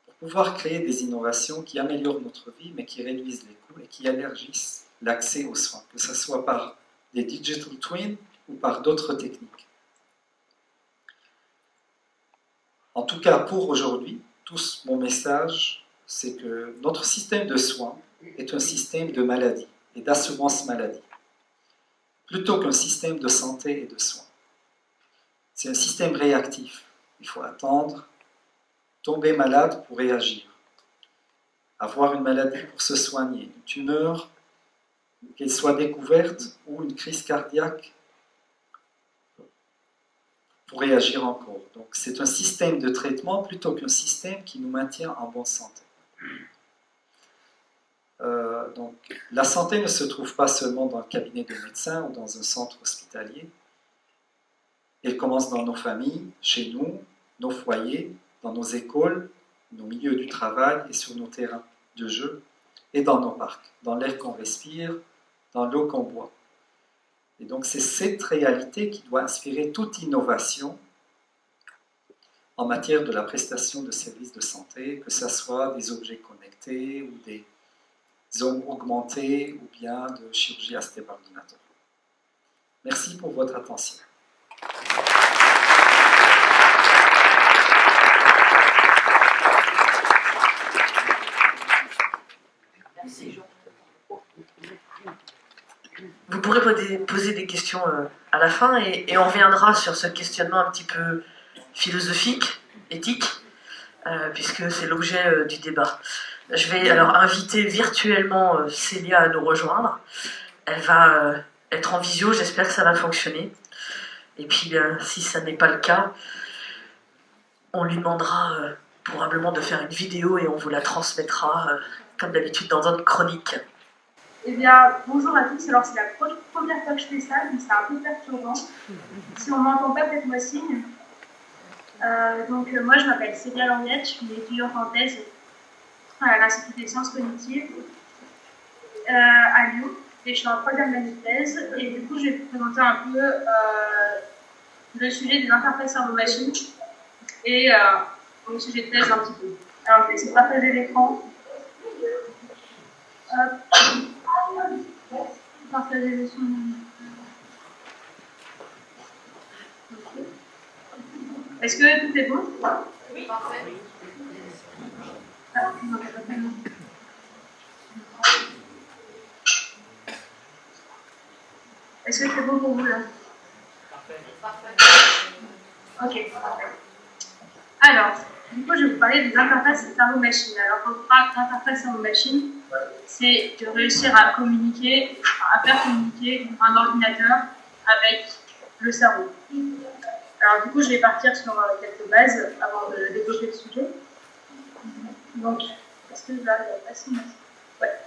Pour pouvoir créer des innovations qui améliorent notre vie, mais qui réduisent les coûts et qui élargissent l'accès aux soins, que ce soit par des digital twins ou par d'autres techniques. En tout cas, pour aujourd'hui, mon message, c'est que notre système de soins est un système de maladie et d'assurance maladie, plutôt qu'un système de santé et de soins. C'est un système réactif. Il faut attendre, tomber malade pour réagir, avoir une maladie pour se soigner, une tumeur, qu'elle soit découverte, ou une crise cardiaque pour réagir encore. Donc c'est un système de traitement plutôt qu'un système qui nous maintient en bonne santé. Donc, la santé ne se trouve pas seulement dans le cabinet de médecin ou dans un centre hospitalier. Elle commence dans nos familles, chez nous, nos foyers, dans nos écoles, nos milieux du travail et sur nos terrains de jeu, et dans nos parcs, dans l'air qu'on respire, dans l'eau qu'on boit. Et donc c'est cette réalité qui doit inspirer toute innovation en matière de la prestation de services de santé, que ce soit des objets connectés ou des zones augmentées ou bien de chirurgie assistée par ordinateur. Merci pour votre attention. Vous pourrez poser des questions à la fin et on reviendra sur ce questionnement un petit peu philosophique, éthique, puisque c'est l'objet du débat. Je vais alors inviter virtuellement Célia à nous rejoindre. Elle va être en visio, j'espère que ça va fonctionner. Et puis si ça n'est pas le cas, on lui demandera probablement de faire une vidéo et on vous la transmettra comme d'habitude dans notre chronique. Eh bien, bonjour à tous. Alors, c'est la première fois que je fais ça, donc c'est un peu perturbant. Si on ne m'entend pas, faites-moi signe. Moi, je m'appelle Célia Languette, je suis étudiante en thèse à l'Institut des sciences cognitives à Lyon. Et je suis en troisième année de thèse. Et du coup, je vais vous présenter un peu le sujet des interfaces cerveau-machine et le sujet de thèse un petit peu. Alors, je vais essayer de partager l'écran. Partager le son. Est-ce que tout est bon? Oui, parfait. Ah, non, pas tellement. Est-ce que c'est bon pour vous là? Parfait. Ok, parfait. Alors, du coup, je vais vous parler des interfaces cerveau-machine. Alors, quand on parle d'interface cerveau-machine, c'est de réussir à communiquer, à faire communiquer un ordinateur avec le cerveau. Alors, du coup, je vais partir sur quelques bases avant de développer le sujet. Donc, est-ce que je vais passer? Ouais.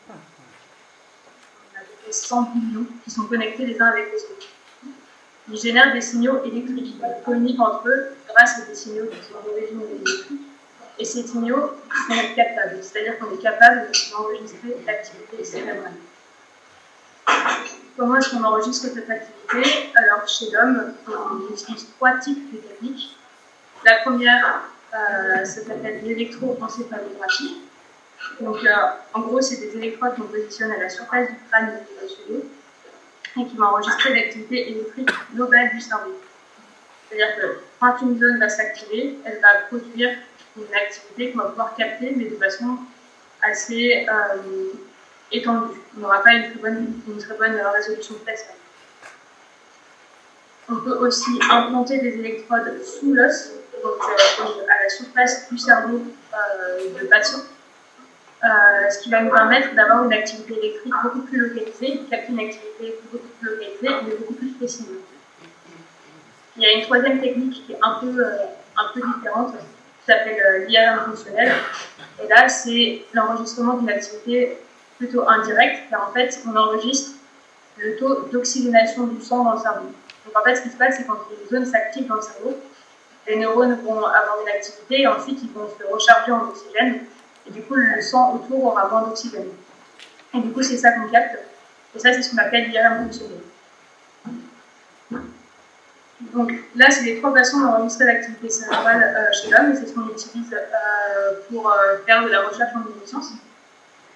On a des 100 millions qui sont connectés les uns avec les autres. Ils génèrent des signaux électriques. Ils communiquent entre eux grâce à des signaux qui sont d'origine électrique. Et ces signaux sont captables, c'est-à-dire qu'on est capable d'enregistrer l'activité cérébrale. Comment est-ce qu'on enregistre cette activité? Alors, chez l'homme, on utilise 3 types de techniques. La première s'appelle l'électroencéphalographie. Donc, en gros, c'est des électrodes qu'on positionne à la surface du crâne du souris et qui vont enregistrer l'activité électrique globale du cerveau. C'est-à-dire que quand une zone va s'activer, elle va produire une activité qu'on va pouvoir capter, mais de façon assez étendue. On n'aura pas une très bonne résolution spatiale. On peut aussi implanter des électrodes sous l'os, donc à la surface du cerveau de patient, ce qui va nous permettre d'avoir une activité électrique beaucoup plus localisée, capter une activité beaucoup plus localisée, mais beaucoup plus précise. Il y a une troisième technique qui est un peu différente, qui s'appelle l'IRM fonctionnel. Et là, c'est l'enregistrement d'une activité plutôt indirecte, car en fait, on enregistre le taux d'oxygénation du sang dans le cerveau. Donc en fait, ce qui se passe, c'est quand une zone s'active dans le cerveau, les neurones vont avoir une activité et ensuite ils vont se recharger en oxygène. Et du coup, le sang autour aura moins d'oxygène. Et du coup, c'est ça qu'on capte. Et ça, c'est ce qu'on appelle l'IRM fonctionnel. Donc là, c'est les 3 façons d'enregistrer l'activité cérébrale chez l'homme, et c'est ce qu'on utilise pour faire de la recherche en neurosciences.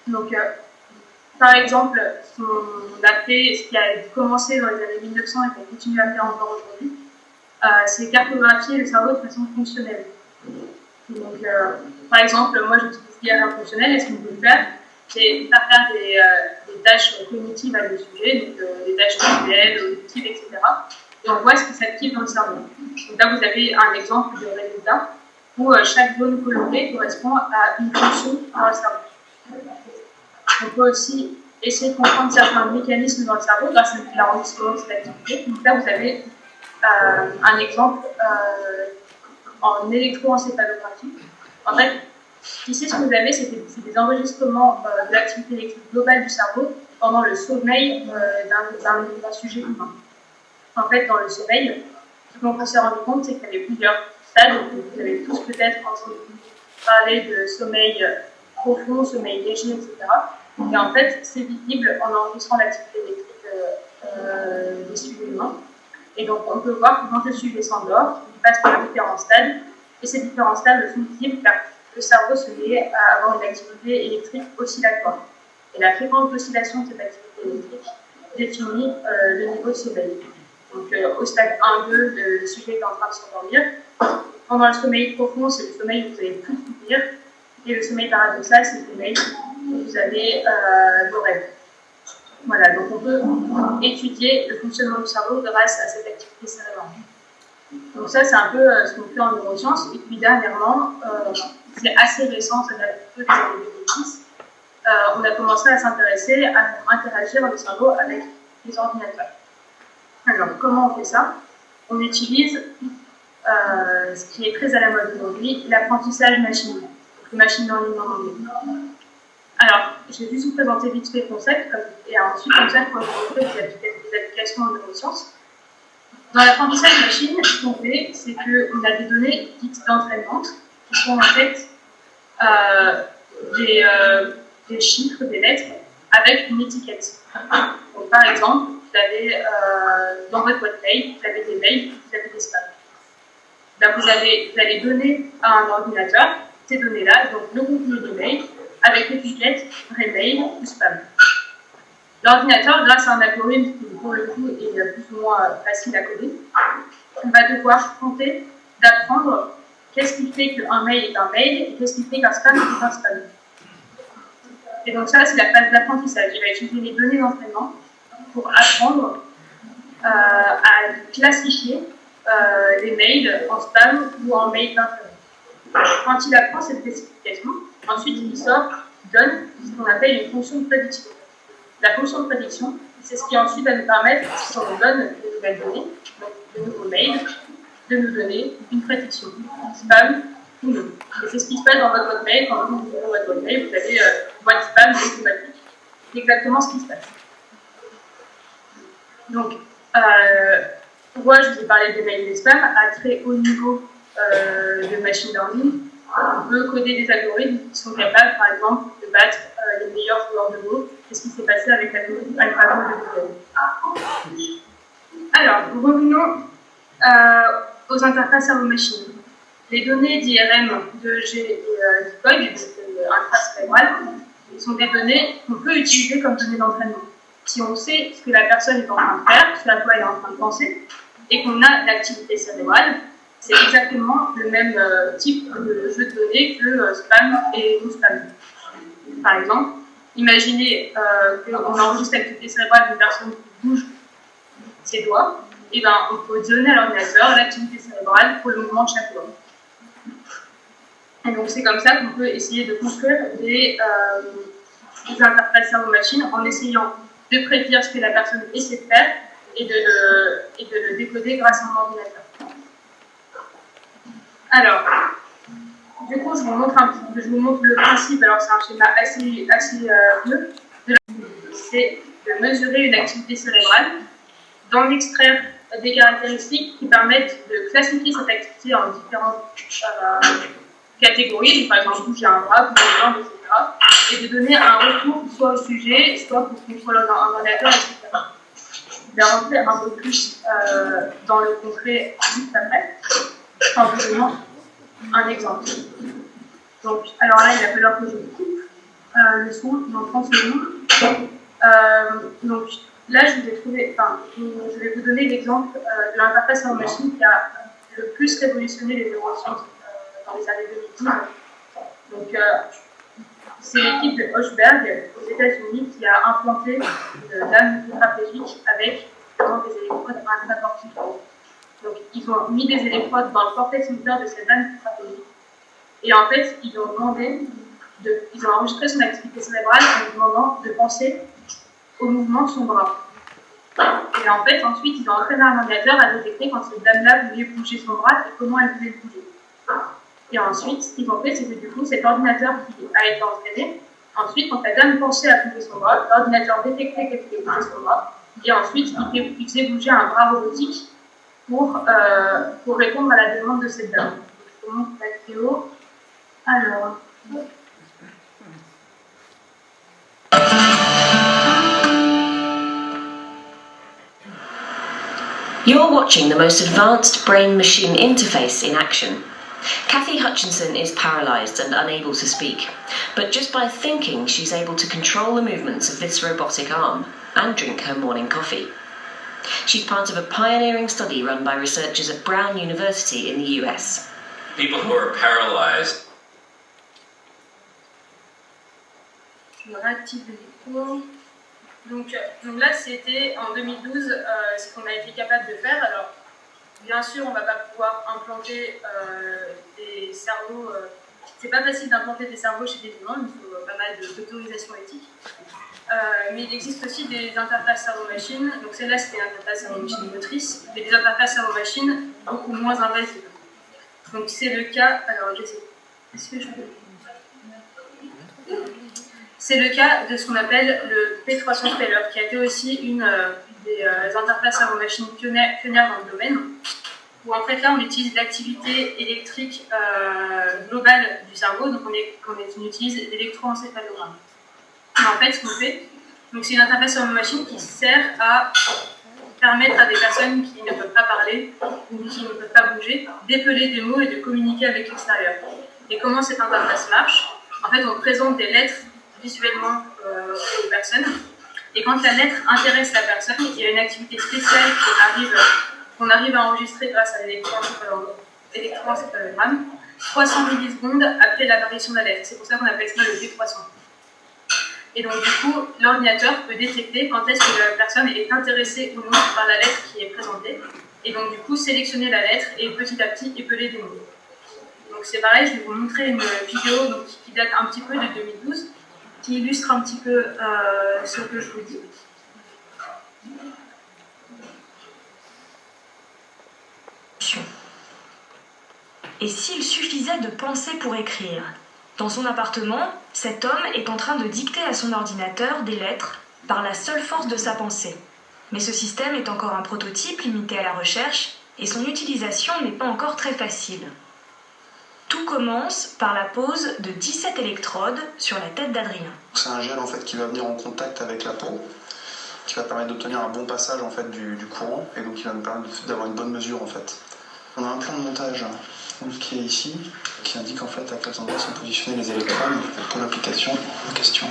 Donc, par exemple, ce qu'on a fait, ce qui a commencé dans les années 1900 et qu'on continue à faire encore aujourd'hui, c'est cartographier le cerveau de façon fonctionnelle. Donc, par exemple, moi j'utilise l'IRM fonctionnel et ce qu'on peut faire, c'est faire des tâches cognitives à des sujets, donc des tâches visuelles, auditives, etc. Et on voit ce qui s'active dans le cerveau. Donc là, vous avez un exemple de résultat où chaque zone colorée correspond à une fonction dans le cerveau. On peut aussi essayer de comprendre certains mécanismes dans le cerveau grâce à l'enregistrement de cette activité. Donc là, vous avez un exemple en électroencéphalographie. En fait, ici, ce que vous avez, c'est des enregistrements de l'activité électrique globale du cerveau pendant le sommeil d'un sujet humain. En fait, dans le sommeil, ce qu'on s'est rendu compte, c'est qu'il y avait plusieurs stades. Vous avez tous peut-être entendu parler de sommeil profond, sommeil léger, etc. Et en fait, c'est visible en enregistrant l'activité électrique des sujets humains. Et donc, on peut voir que quand le sujet s'endort, il passe par différents stades. Et ces différents stades sont visibles car le cerveau se met à avoir une activité électrique oscillatoire. Et la fréquence d'oscillation de cette activité électrique définit le niveau de sommeil. Donc, au stade 1-2, le sujet est en train de s'endormir. Pendant le sommeil profond, c'est le sommeil où vous n'avez plus de souvenirs. Et le sommeil paradoxal, c'est le sommeil où vous avez vos rêves. Voilà, donc on peut étudier le fonctionnement du cerveau grâce à cette activité cérébrale. Donc ça, c'est un peu ce qu'on fait en neurosciences. Et puis dernièrement, c'est assez récent, ça date plutôt des années 2010, on a commencé à s'intéresser à interagir le cerveau avec les ordinateurs. Alors, comment on fait ça? On utilise ce qui est très à la mode aujourd'hui, l'apprentissage machine, donc le machine learning en anglais. Alors, je vais juste vous présenter vite fait le concept, et ensuite, comme ça, pour développer des applications en neurosciences. Dans l'apprentissage machine, ce qu'on fait, c'est qu'on a des données dites d'entraînement, qui sont en fait des chiffres, des lettres, avec une étiquette. Donc, par exemple, vous avez dans votre boîte mail, vous avez des mails, vous avez des spams. Là, vous allez donner à un ordinateur ces données-là, donc le contenu du mail, avec l'étiquette vrai mail ou spam. L'ordinateur, grâce à un algorithme qui, pour le coup, est plus ou moins facile à coder, va devoir tenter d'apprendre qu'est-ce qui fait qu'un mail est un mail et qu'est-ce qui fait qu'un spam est un spam. Et donc ça, c'est la phase d'apprentissage. Il va utiliser les données d'entraînement pour apprendre à classifier les mails en spam ou en mail d'intérêt. Quand il apprend cette classification, ensuite il donne ce qu'on appelle une fonction de prédiction. La fonction de prédiction, c'est ce qui ensuite va nous permettre, si on nous donne de nouvelles données, donc de nouveaux mails, de nous donner une prédiction, spam ou non. Et c'est ce qui se passe dans votre boîte mail. Quand vous ouvrez votre boîte mail, vous avez boîte spam automatique. C'est exactement ce qui se passe. Donc, moi, je vous ai parlé des mails et des spams à très haut niveau de machine learning. On peut coder des algorithmes qui sont capables, par exemple, de battre les meilleurs joueurs de Go. Qu'est-ce qui s'est passé avec l'algorithme AlphaGo de Google? Alors, revenons aux interfaces cerveau-machine. Les données d'IRM, de G et d'IPOG, intracérébrales, sont des données qu'on peut utiliser comme données d'entraînement. Si on sait ce que la personne est en train de faire, ce à quoi elle est en train de penser, et qu'on a l'activité cérébrale, c'est exactement le même type de jeu de données que spam et non spam. Par exemple, imaginez qu'on enregistre l'activité cérébrale d'une personne qui bouge ses doigts, et ben on peut donner à l'ordinateur l'activité cérébrale pour le mouvement de chaque doigt. Et donc c'est comme ça qu'on peut essayer de construire des interfaces cerveau-machine en essayant de prédire ce que la personne essaie de faire et de le décoder grâce à un ordinateur. Alors, du coup, je vous montre le principe. Alors, c'est un schéma assez vieux. C'est de mesurer une activité cérébrale, d'en extraire des caractéristiques qui permettent de classifier cette activité en différentes catégories. Donc, par exemple, bouger un bras, bouger une jambe, etc. Et de donner un retour soit au sujet, soit pour contrôler un ordinateur, etc. Je vais rentrer un peu plus dans le concret juste après, en vous donnant un exemple. Donc, alors là, il va falloir que je coupe le son dans 30 secondes. Donc là, je vais vous donner l'exemple de l'interface cerveau-machine qui a le plus révolutionné les neurosciences dans les années 2010. Donc, c'est l'équipe de Hochberg aux États-Unis qui a implanté une lame tétraplégique avec des électrodes intracorticales. Donc, ils ont mis des électrodes dans le cortex moteur de cette lame tétraplégique. Et en fait, ils ont enregistré son activité cérébrale en lui demandant de penser au mouvement de son bras. Et en fait, ensuite, ils ont entraîné un ordinateur à détecter quand cette dame-là voulait bouger son bras et comment elle pouvait le bouger. Et ensuite, ce qu'ils ont fait, c'est que du coup, cet ordinateur qui a été entraîné, ensuite, quand la dame pensait à bouger son bras, l'ordinateur détectait qu'elle pouvait bouger son bras, et ensuite, il faisait bouger un bras robotique pour répondre à la demande de cette dame. Donc, je vous montre la vidéo. Alors. You're watching the most advanced brain-machine interface in action. Kathy Hutchinson is paralysed and unable to speak, but just by thinking she's able to control the movements of this robotic arm and drink her morning coffee. She's part of a pioneering study run by researchers at Brown University in the US. People who are paralyzed. Je réactive le micro. Donc là, c'était en 2012 ce qu'on a été capable de faire. Alors, bien sûr, on ne va pas pouvoir implanter des cerveaux. C'est pas facile d'implanter des cerveaux chez des humains, il faut pas mal d'autorisation éthique. Mais il existe aussi des interfaces cerveau-machine. Donc celle-là, c'était une interface cerveau-machine motrice, mais des interfaces cerveau-machine beaucoup moins invasives. Donc c'est le cas. Alors, est-ce que je peux. C'est le cas de ce qu'on appelle le P300 Speller, qui a été aussi une des interfaces cerveau-machine pionnières dans le domaine, où en fait là on utilise l'activité électrique globale du cerveau, donc on utilise l'électroencéphalogramme. Et en fait ce qu'on fait, c'est une interface cerveau-machine qui sert à permettre à des personnes qui ne peuvent pas parler ou qui ne peuvent pas bouger d'épeler des mots et de communiquer avec l'extérieur. Et comment cette interface marche? En fait on présente des lettres visuellement aux personnes. Et quand la lettre intéresse la personne, il y a une activité spéciale qu'on arrive à enregistrer grâce à l'électroencéphalogramme 300 millisecondes après l'apparition de la lettre. C'est pour ça qu'on appelle ça le P300. Et donc du coup, l'ordinateur peut détecter quand est-ce que la personne est intéressée ou non par la lettre qui est présentée. Et donc du coup, sélectionner la lettre et petit à petit épeler des mots. Donc c'est pareil, je vais vous montrer une vidéo qui date un petit peu de 2012, qui illustre un petit peu ce que je vous dis. Et s'il suffisait de penser pour écrire? Dans son appartement, cet homme est en train de dicter à son ordinateur des lettres par la seule force de sa pensée. Mais ce système est encore un prototype limité à la recherche et son utilisation n'est pas encore très facile. Tout commence par la pose de 17 électrodes sur la tête d'Adrien. C'est un gel en fait qui va venir en contact avec la peau, qui va permettre d'obtenir un bon passage en fait du courant et donc qui va nous permettre d'avoir une bonne mesure en fait. On a un plan de montage qui est ici, qui indique en fait à quels endroits sont positionnés les électrodes pour l'application en question.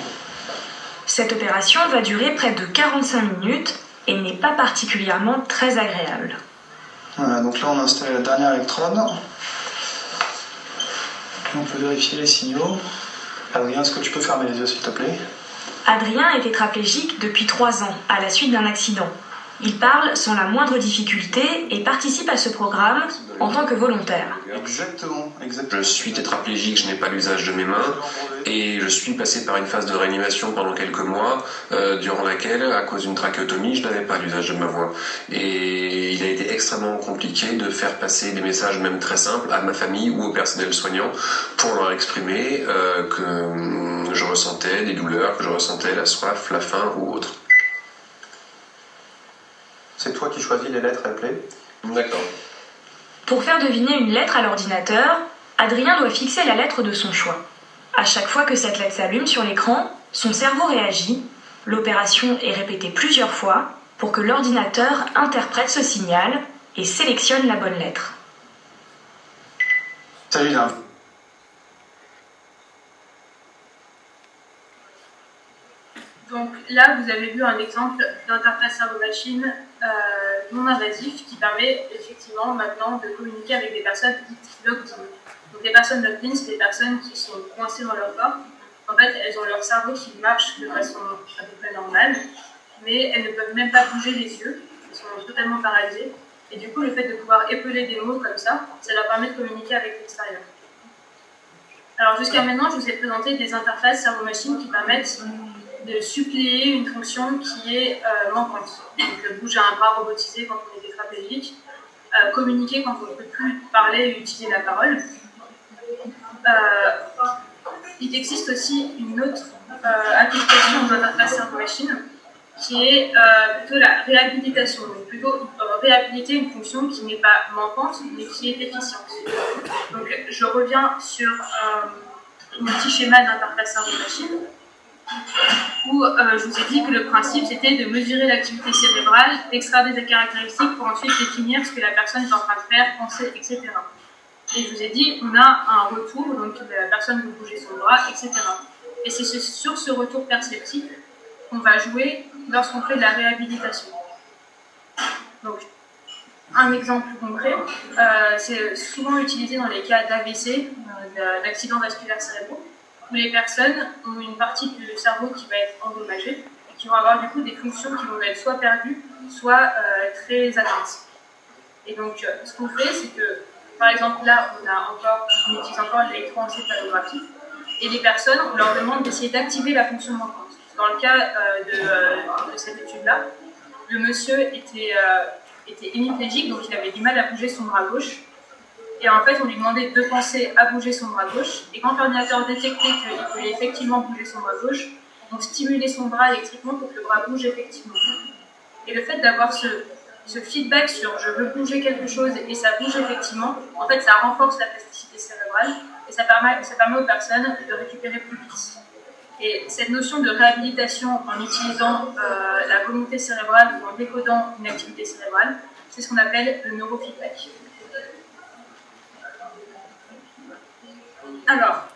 Cette opération va durer près de 45 minutes et n'est pas particulièrement très agréable. Voilà, donc là on a installé la dernière électrode. On peut vérifier les signaux. Adrien, est-ce que tu peux fermer les yeux s'il te plaît? Adrien est tétraplégique depuis 3 ans, à la suite d'un accident. Il parle sans la moindre difficulté et participe à ce programme en tant que volontaire. Exactement. Je suis tétraplégique, je n'ai pas l'usage de mes mains et je suis passé par une phase de réanimation pendant quelques mois durant laquelle, à cause d'une trachéotomie, je n'avais pas l'usage de ma voix. Et il a été extrêmement compliqué de faire passer des messages même très simples à ma famille ou au personnel soignant pour leur exprimer que je ressentais des douleurs, que je ressentais la soif, la faim ou autre. C'est toi qui choisis les lettres appelées. D'accord. Pour faire deviner une lettre à l'ordinateur, Adrien doit fixer la lettre de son choix. À chaque fois que cette lettre s'allume sur l'écran, son cerveau réagit. L'opération est répétée plusieurs fois pour que l'ordinateur interprète ce signal et sélectionne la bonne lettre. Salut là. Donc là, vous avez vu un exemple d'interface cerveau-machine non invasif qui permet effectivement maintenant de communiquer avec des personnes dites locked-in. Donc les personnes locked-in, c'est des personnes qui sont coincées dans leur corps. En fait, elles ont leur cerveau qui marche de façon à peu près normale, mais elles ne peuvent même pas bouger les yeux, elles sont totalement paralysées. Et du coup, le fait de pouvoir épeler des mots comme ça leur permet de communiquer avec l'extérieur. Alors jusqu'à maintenant, je vous ai présenté des interfaces cerveau-machine qui permettent de suppléer une fonction qui est manquante. Donc bouger un bras robotisé quand on est tétraplégique, communiquer quand on ne peut plus parler et utiliser la parole. Il existe aussi une autre application d'interface cerveau-machine qui est plutôt la réhabilitation, donc plutôt réhabiliter une fonction qui n'est pas manquante mais qui est déficiente. Donc je reviens sur mon petit schéma d'interface cerveau-machine où je vous ai dit que le principe c'était de mesurer l'activité cérébrale, d'extraire des caractéristiques pour ensuite définir ce que la personne est en train de faire, penser, etc. Et je vous ai dit, on a un retour, donc la personne peut bouger son bras, etc. Et c'est sur ce retour perceptif qu'on va jouer lorsqu'on fait de la réhabilitation. Donc, un exemple concret, c'est souvent utilisé dans les cas d'AVC, d'accidents vasculaires cérébraux, où les personnes ont une partie du cerveau qui va être endommagée et qui vont avoir du coup des fonctions qui vont être soit perdues, soit très atteintes. Et donc, ce qu'on fait, c'est que, par exemple, là, on utilise encore l'électroencéphalographie, et les personnes, on leur demande d'essayer d'activer la fonction manquante. Dans le cas de cette étude-là, le monsieur était hémiplégique, donc il avait du mal à bouger son bras gauche. Et en fait, on lui demandait de penser à bouger son bras gauche. Et quand l'ordinateur détectait qu'il pouvait effectivement bouger son bras gauche, on stimulait son bras électriquement pour que le bras bouge effectivement. Et le fait d'avoir ce feedback sur je veux bouger quelque chose et ça bouge effectivement, en fait, ça renforce la plasticité cérébrale et ça permet aux personnes de récupérer plus vite. Et cette notion de réhabilitation en utilisant la communauté cérébrale ou en décodant une activité cérébrale, c'est ce qu'on appelle le neurofeedback. Alors,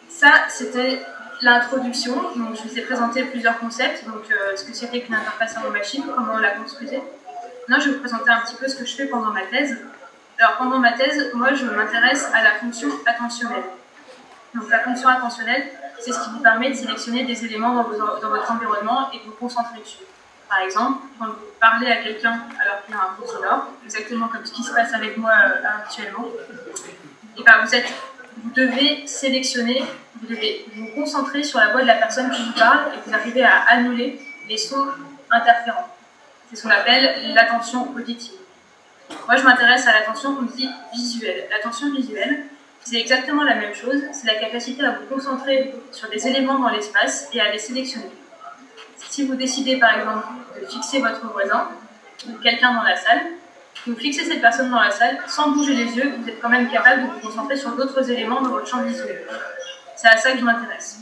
ça, c'était l'introduction. Donc, je vous ai présenté plusieurs concepts. Donc, ce que c'était qu'une interface cerveau-machine, comment on la construisait. Maintenant, je vais vous présenter un petit peu ce que je fais pendant ma thèse. Alors, pendant ma thèse, moi, je m'intéresse à la fonction attentionnelle. Donc, la fonction attentionnelle, c'est ce qui vous permet de sélectionner des éléments dans votre environnement et de vous concentrer dessus. Par exemple, quand vous parlez à quelqu'un alors qu'il y a un fond sonore, exactement comme ce qui se passe avec moi actuellement, et ben vous devez sélectionner, vous devez vous concentrer sur la voix de la personne qui vous parle et vous arrivez à annuler les sons interférents. C'est ce qu'on appelle l'attention auditive. Moi, je m'intéresse à l'attention qu'on dit visuelle. L'attention visuelle, c'est exactement la même chose, c'est la capacité à vous concentrer sur des éléments dans l'espace et à les sélectionner. Si vous décidez par exemple de fixer votre voisin ou quelqu'un dans la salle, vous fixez cette personne dans la salle, sans bouger les yeux, vous êtes quand même capable de vous concentrer sur d'autres éléments dans votre champ visuel. C'est à ça que je m'intéresse.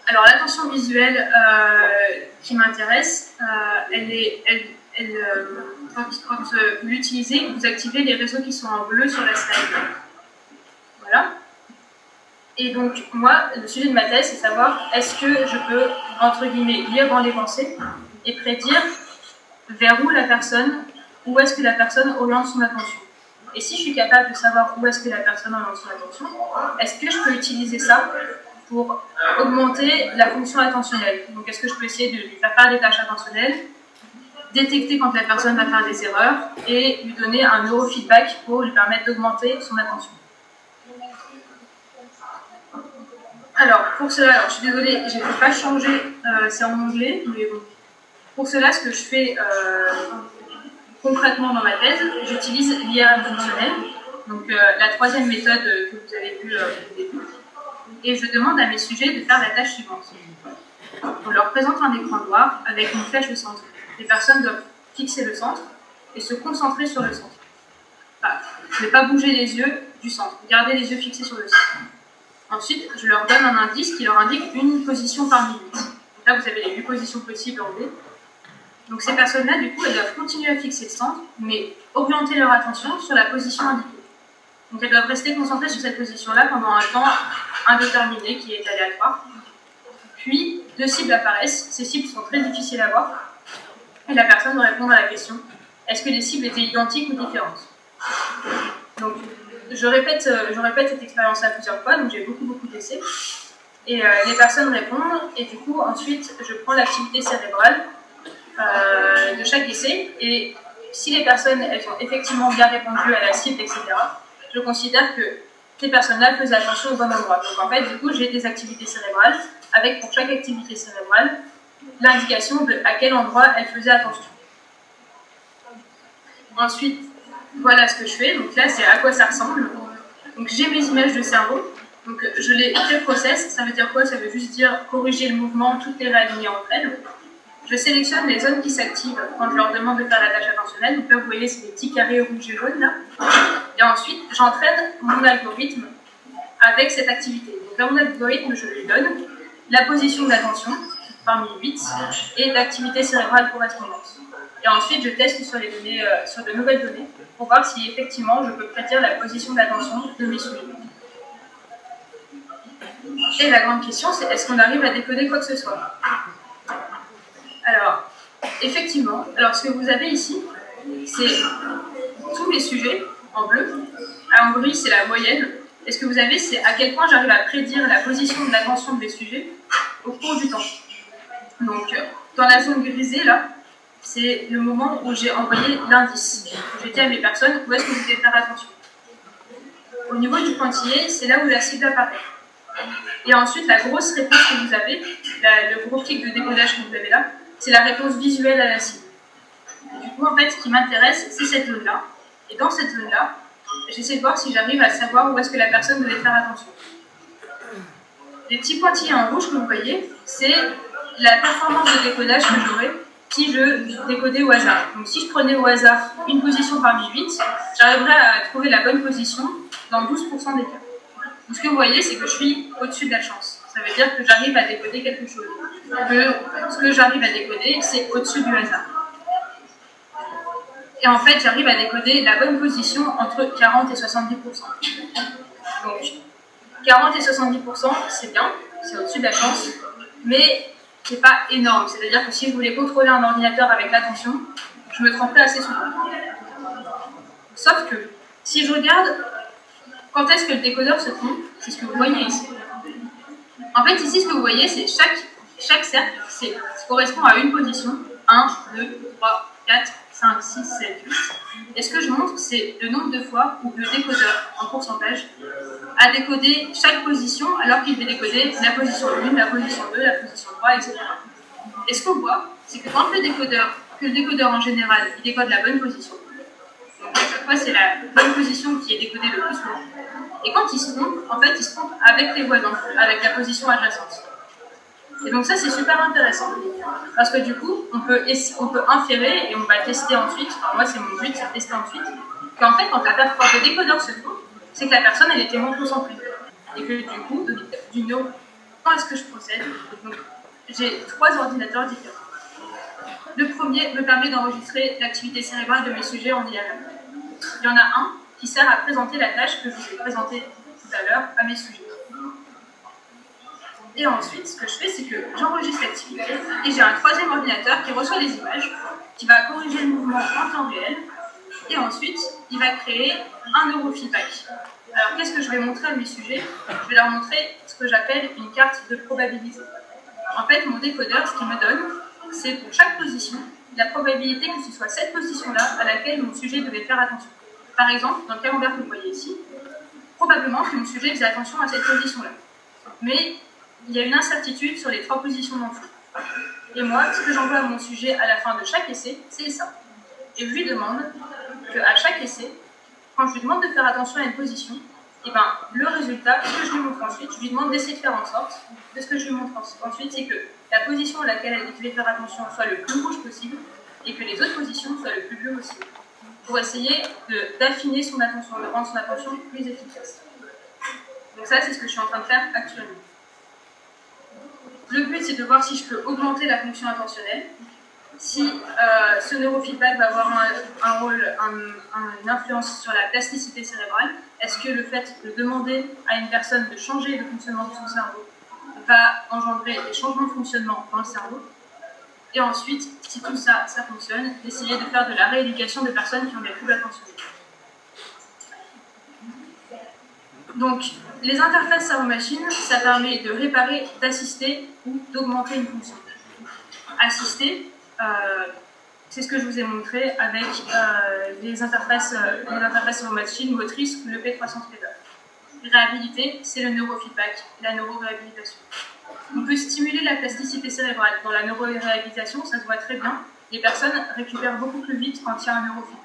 Alors l'attention visuelle qui m'intéresse, quand vous l'utilisez, vous activez les réseaux qui sont en bleu sur la slide. Voilà. Et donc, moi, le sujet de ma thèse, c'est savoir est-ce que je peux, entre guillemets, lire dans les pensées et prédire vers où la personne, où est-ce que la personne oriente son attention. Et si je suis capable de savoir où est-ce que la personne oriente son attention, est-ce que je peux utiliser ça pour augmenter la fonction attentionnelle? Donc, est-ce que je peux essayer de lui faire des tâches attentionnelles, détecter quand la personne va faire des erreurs et lui donner un neurofeedback pour lui permettre d'augmenter son attention? Alors, pour cela, je suis désolée, je ne peux pas changer, c'est en anglais, mais bon. Pour cela, ce que je fais concrètement dans ma thèse, j'utilise l'IRM fonctionnel, donc la troisième méthode que vous avez vue au début, et je demande à mes sujets de faire la tâche suivante. On leur présente un écran noir avec une flèche au centre. Les personnes doivent fixer le centre et se concentrer sur le centre. Enfin, ne pas bouger les yeux du centre, garder les yeux fixés sur le centre. Ensuite, je leur donne un indice qui leur indique une position parmi 8. Donc là, vous avez les 8 positions possibles en D. Donc ces personnes-là, du coup, elles doivent continuer à fixer le centre, mais orienter leur attention sur la position indiquée. Donc elles doivent rester concentrées sur cette position-là pendant un temps indéterminé qui est aléatoire. Puis, 2 cibles apparaissent. Ces cibles sont très difficiles à voir. Et la personne doit répondre à la question, est-ce que les cibles étaient identiques ou différentes? Donc, je répète cette expérience-là plusieurs fois, donc j'ai beaucoup d'essais. Et les personnes répondent, et du coup, ensuite, je prends l'activité cérébrale de chaque essai, et si les personnes elles ont effectivement bien répondu à la cible, etc., je considère que ces personnes-là faisaient attention au bon endroit. Donc en fait, du coup, j'ai des activités cérébrales, avec pour chaque activité cérébrale, l'indication de à quel endroit elles faisaient attention. Ensuite, voilà ce que je fais. Donc là, c'est à quoi ça ressemble. Donc j'ai mes images de cerveau. Donc je les pré-process. Ça veut dire quoi? Ça veut juste dire corriger le mouvement, toutes les réaligner entre elles. Je sélectionne les zones qui s'activent quand je leur demande de faire la tâche attentionnelle. Donc là, vous voyez, c'est des petits carrés rouges et jaunes là. Et ensuite, j'entraîne mon algorithme avec cette activité. Donc là, mon algorithme, je lui donne la position d'attention parmi 8 et l'activité cérébrale correspondante. Et ensuite, je teste sur les données, sur de nouvelles données pour voir si effectivement je peux prédire la position d'attention de mes sujets. Et la grande question, c'est est-ce qu'on arrive à décoder quoi que ce soit? Alors, effectivement, alors ce que vous avez ici, c'est tous les sujets en bleu. En gris, c'est la moyenne. Et ce que vous avez, c'est à quel point j'arrive à prédire la position de l'attention des sujets au cours du temps. Donc, dans la zone grisée, là, c'est le moment où j'ai envoyé l'indice. J'ai dit à mes personnes où est-ce que vous devez faire attention. Au niveau du pointillé, c'est là où la cible apparaît. Et ensuite, la grosse réponse que vous avez, le gros clic de décodage que vous avez là, c'est la réponse visuelle à la cible. Et du coup, en fait, ce qui m'intéresse, c'est cette zone-là. Et dans cette zone-là, j'essaie de voir si j'arrive à savoir où est-ce que la personne devait faire attention. Les petits pointillés en rouge que vous voyez, c'est la performance de décodage que j'aurais si je décodais au hasard. Donc si je prenais au hasard une position parmi 8, j'arriverais à trouver la bonne position dans 12% des cas. Donc ce que vous voyez, c'est que je suis au-dessus de la chance. Ça veut dire que j'arrive à décoder quelque chose. Ce que j'arrive à décoder, c'est au-dessus du hasard. Et en fait, j'arrive à décoder la bonne position entre 40 et 70%. Donc 40 et 70%, c'est bien, c'est au-dessus de la chance, mais c'est pas énorme. C'est-à-dire que si je voulais contrôler un ordinateur avec l'attention, je me tromperais assez souvent. Sauf que, si je regarde quand est-ce que le décodeur se trompe, c'est ce que vous voyez ici. En fait, ici, ce que vous voyez, c'est chaque cercle, ça correspond à une position. 1, 2, 3, 4, 5, 6, 7, 8. Et ce que je montre, c'est le nombre de fois où le décodeur, en pourcentage, a décodé chaque position alors qu'il devait décoder la position 1, la position 2, la position 3, etc. Et ce qu'on voit, c'est que quand le décodeur en général, il décode la bonne position, donc à chaque fois c'est la bonne position qui est décodée le plus souvent, et quand il se trompe, en fait il se trompe avec les voisins, avec la position adjacente. Et donc ça c'est super intéressant, parce que du coup on peut inférer et on va tester ensuite, enfin moi c'est mon but, c'est de tester ensuite, qu'en fait quand le décodeur se trompe, c'est que la personne elle était moins concentrée. Et que du coup, comment est-ce que je procède? Donc, j'ai 3 ordinateurs différents. Le premier me permet d'enregistrer l'activité cérébrale de mes sujets en IRM. Il y en a un qui sert à présenter la tâche que je vous ai présentée tout à l'heure à mes sujets. Et ensuite, ce que je fais, c'est que j'enregistre l'activité et j'ai un 3e ordinateur qui reçoit les images, qui va corriger le mouvement en temps réel, et ensuite, il va créer un neurofeedback. Alors, qu'est-ce que je vais montrer à mes sujets? Je vais leur montrer ce que j'appelle une carte de probabilité. En fait, mon décodeur, ce qu'il me donne, c'est pour chaque position, la probabilité que ce soit cette position-là à laquelle mon sujet devait faire attention. Par exemple, dans le camembert que vous voyez ici, probablement que mon sujet faisait attention à cette position-là. Mais il y a une incertitude sur les 3 positions d'en dessous. Et moi, ce que j'envoie à mon sujet à la fin de chaque essai, c'est ça. Et je lui demande qu'à chaque essai, quand je lui demande de faire attention à une position, et ben, le résultat, ce que je lui montre ensuite, je lui demande d'essayer de faire en sorte que ce que je lui montre ensuite, c'est que la position à laquelle elle devait faire attention soit le plus rouge possible et que les autres positions soient le plus bleu possible, pour essayer d'affiner son attention, de rendre son attention plus efficace. Donc ça, c'est ce que je suis en train de faire actuellement. Le but, c'est de voir si je peux augmenter la fonction attentionnelle, si ce neurofeedback va avoir un rôle, une influence sur la plasticité cérébrale. Est-ce que le fait de demander à une personne de changer le fonctionnement de son cerveau va engendrer des changements de fonctionnement dans le cerveau? Et ensuite, si tout ça, ça fonctionne, d'essayer de faire de la rééducation de personnes qui ont des troubles attentionnels. Donc, les interfaces cerveau-machine, ça permet de réparer, d'assister ou d'augmenter une fonction. Assister, c'est ce que je vous ai montré avec les interfaces cerveau-machine motrices, le P300 Réhabiliter, c'est le neurofeedback, la neuroréhabilitation. On peut stimuler la plasticité cérébrale. Dans la neuroréhabilitation, ça se voit très bien. Les personnes récupèrent beaucoup plus vite quand il y a un neurofeedback.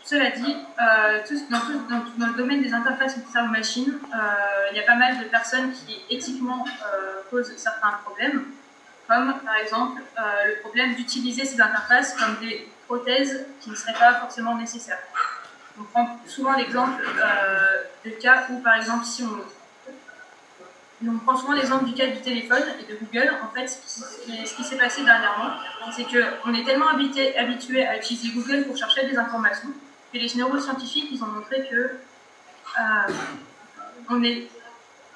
Cela dit, dans le domaine des interfaces cerveau-machine, il y a pas mal de personnes qui éthiquement posent certains problèmes, comme par exemple le problème d'utiliser ces interfaces comme des prothèses qui ne seraient pas forcément nécessaires. On prend souvent l'exemple de cas où, par exemple, on prend souvent l'exemple du cas du téléphone et de Google. En fait, ce qui s'est passé dernièrement, c'est qu'on est tellement habitué à utiliser Google pour chercher des informations que les neuroscientifiques ils ont montré que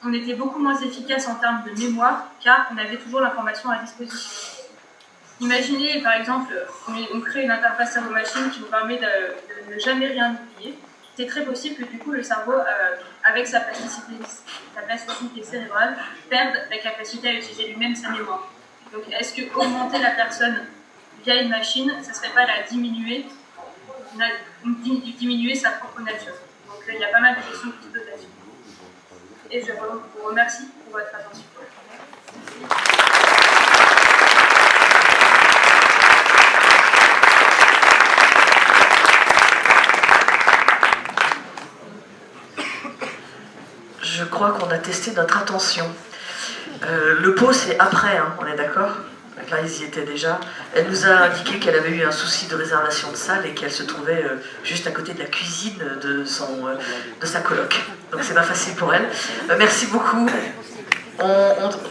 on était beaucoup moins efficace en termes de mémoire car on avait toujours l'information à disposition. Imaginez, par exemple, on crée une interface cerveau-machine qui vous permet de ne jamais rien oublier. C'est très possible que du coup le cerveau, avec sa plasticité cérébrale, perde la capacité à utiliser lui-même sa mémoire. Donc est-ce que augmenter la personne via une machine, ça ne serait pas la diminuer sa propre nature? Donc il y a pas mal de questions qui se posent là-dessus. Et je vous remercie pour votre attention. Je crois qu'on a testé notre attention. Le pot, c'est après, hein, on est d'accord? Là, ils y étaient déjà. Elle nous a indiqué qu'elle avait eu un souci de réservation de salle et qu'elle se trouvait juste à côté de la cuisine de sa coloc. Donc, c'est pas facile pour elle. Merci beaucoup.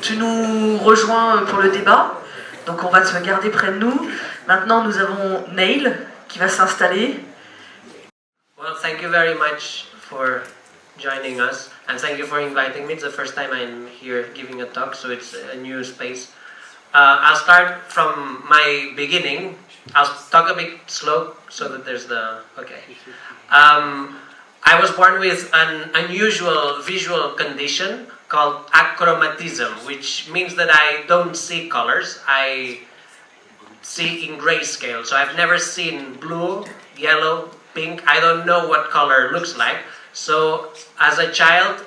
Tu nous rejoins pour le débat. Donc, on va se garder près de nous. Maintenant, nous avons Neil qui va s'installer. Well, thank you very much for joining us, and thank you for inviting me. It's the first time I'm here giving a talk, so it's a new space. I'll start from my beginning. I'll talk a bit slow so that there's the... Okay. I was born with an unusual visual condition called achromatism, which means that I don't see colors. I see in grayscale. So I've never seen blue, yellow, pink. I don't know what color looks like. So as a child,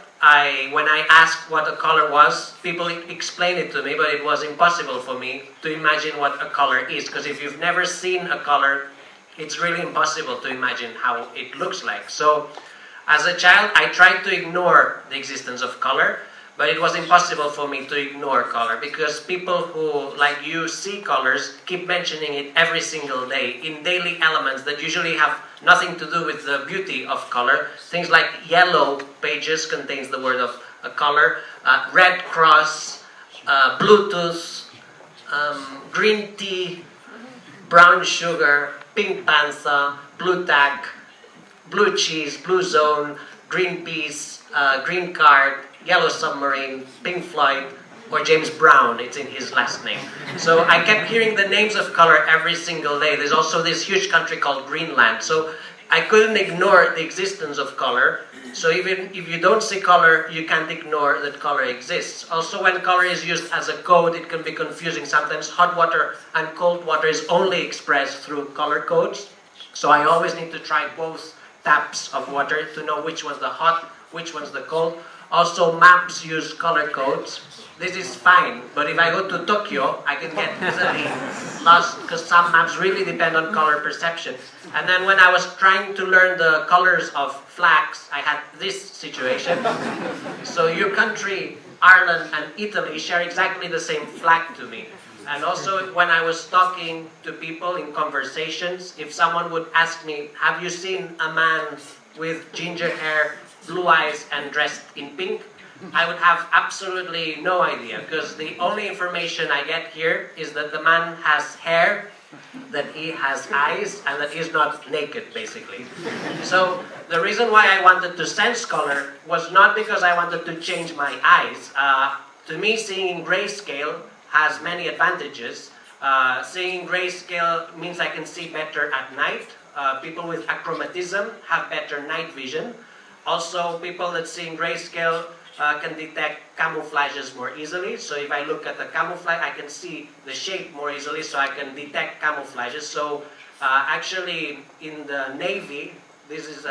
when I asked what a color was, people explained it to me, but it was impossible for me to imagine what a color is. Because if you've never seen a color, it's really impossible to imagine how it looks like. So as a child, I tried to ignore the existence of color, but it was impossible for me to ignore color because people who, like you, see colors keep mentioning it every single day in daily elements that usually have nothing to do with the beauty of color. Things like yellow pages contains the word of a color, red cross, Bluetooth, green tea, brown sugar, pink panther, blue tack, blue cheese, blue zone, green peas, green card, Yellow Submarine, Pink Floyd, or James Brown, it's in his last name. So I kept hearing the names of color every single day. There's also this huge country called Greenland. So I couldn't ignore the existence of color. So even if you don't see color, you can't ignore that color exists. Also, when color is used as a code, it can be confusing. Sometimes hot water and cold water is only expressed through color codes. So I always need to try both taps of water to know which one's the hot, which one's the cold. Also, maps use color codes. This is fine, but if I go to Tokyo, I can get easily lost because some maps really depend on color perception. And then when I was trying to learn the colors of flags, I had this situation. So your country, Ireland and Italy, share exactly the same flag to me. And also when I was talking to people in conversations, if someone would ask me, have you seen a man with ginger hair, blue eyes and dressed in pink? I would have absolutely no idea because the only information I get here is that the man has hair, that he has eyes, and that he's not naked, basically. So the reason why I wanted to sense color was not because I wanted to change my eyes. To me, seeing in grayscale has many advantages. Seeing in grayscale means I can see better at night. People with achromatism have better night vision. Also, people that see in grayscale can detect camouflages more easily. So if I look at the camouflage, I can see the shape more easily, so I can detect camouflages. So actually, in the Navy, this is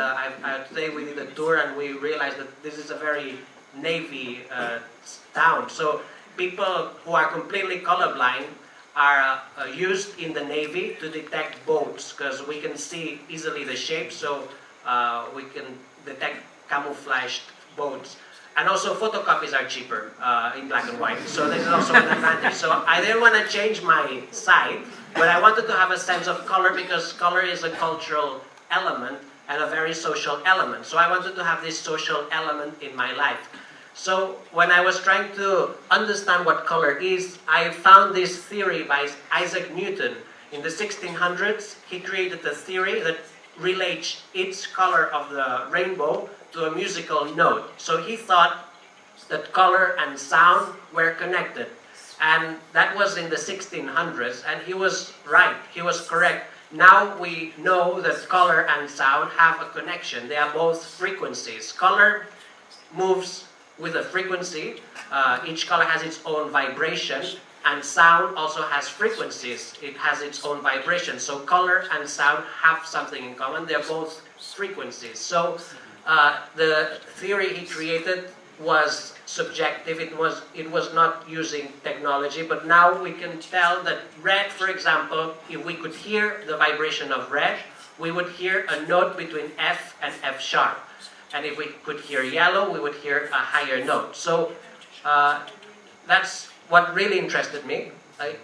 today we did a tour and we realized that this is a very Navy town. So people who are completely colorblind are used in the Navy to detect boats, because we can see easily the shape, so we can detect camouflaged boats. And also photocopies are cheaper in black and white, so this is also an advantage. So I didn't want to change my site, but I wanted to have a sense of color, because color is a cultural element and a very social element. So I wanted to have this social element in my life. So when I was trying to understand what color is, I found this theory by Isaac Newton. In the 1600s, he created a theory that relates each color of the rainbow to a musical note. So he thought that color and sound were connected. And that was in the 1600s, and he was right, he was correct. Now we know that color and sound have a connection. They are both frequencies. Color moves with a frequency. Each color has its own vibration, and sound also has frequencies. It has its own vibration. So color and sound have something in common. They're both frequencies. So the theory he created was subjective. It was not using technology, but now we can tell that red, for example, if we could hear the vibration of red, we would hear a note between F and F sharp. And if we could hear yellow, we would hear a higher note. So that's what really interested me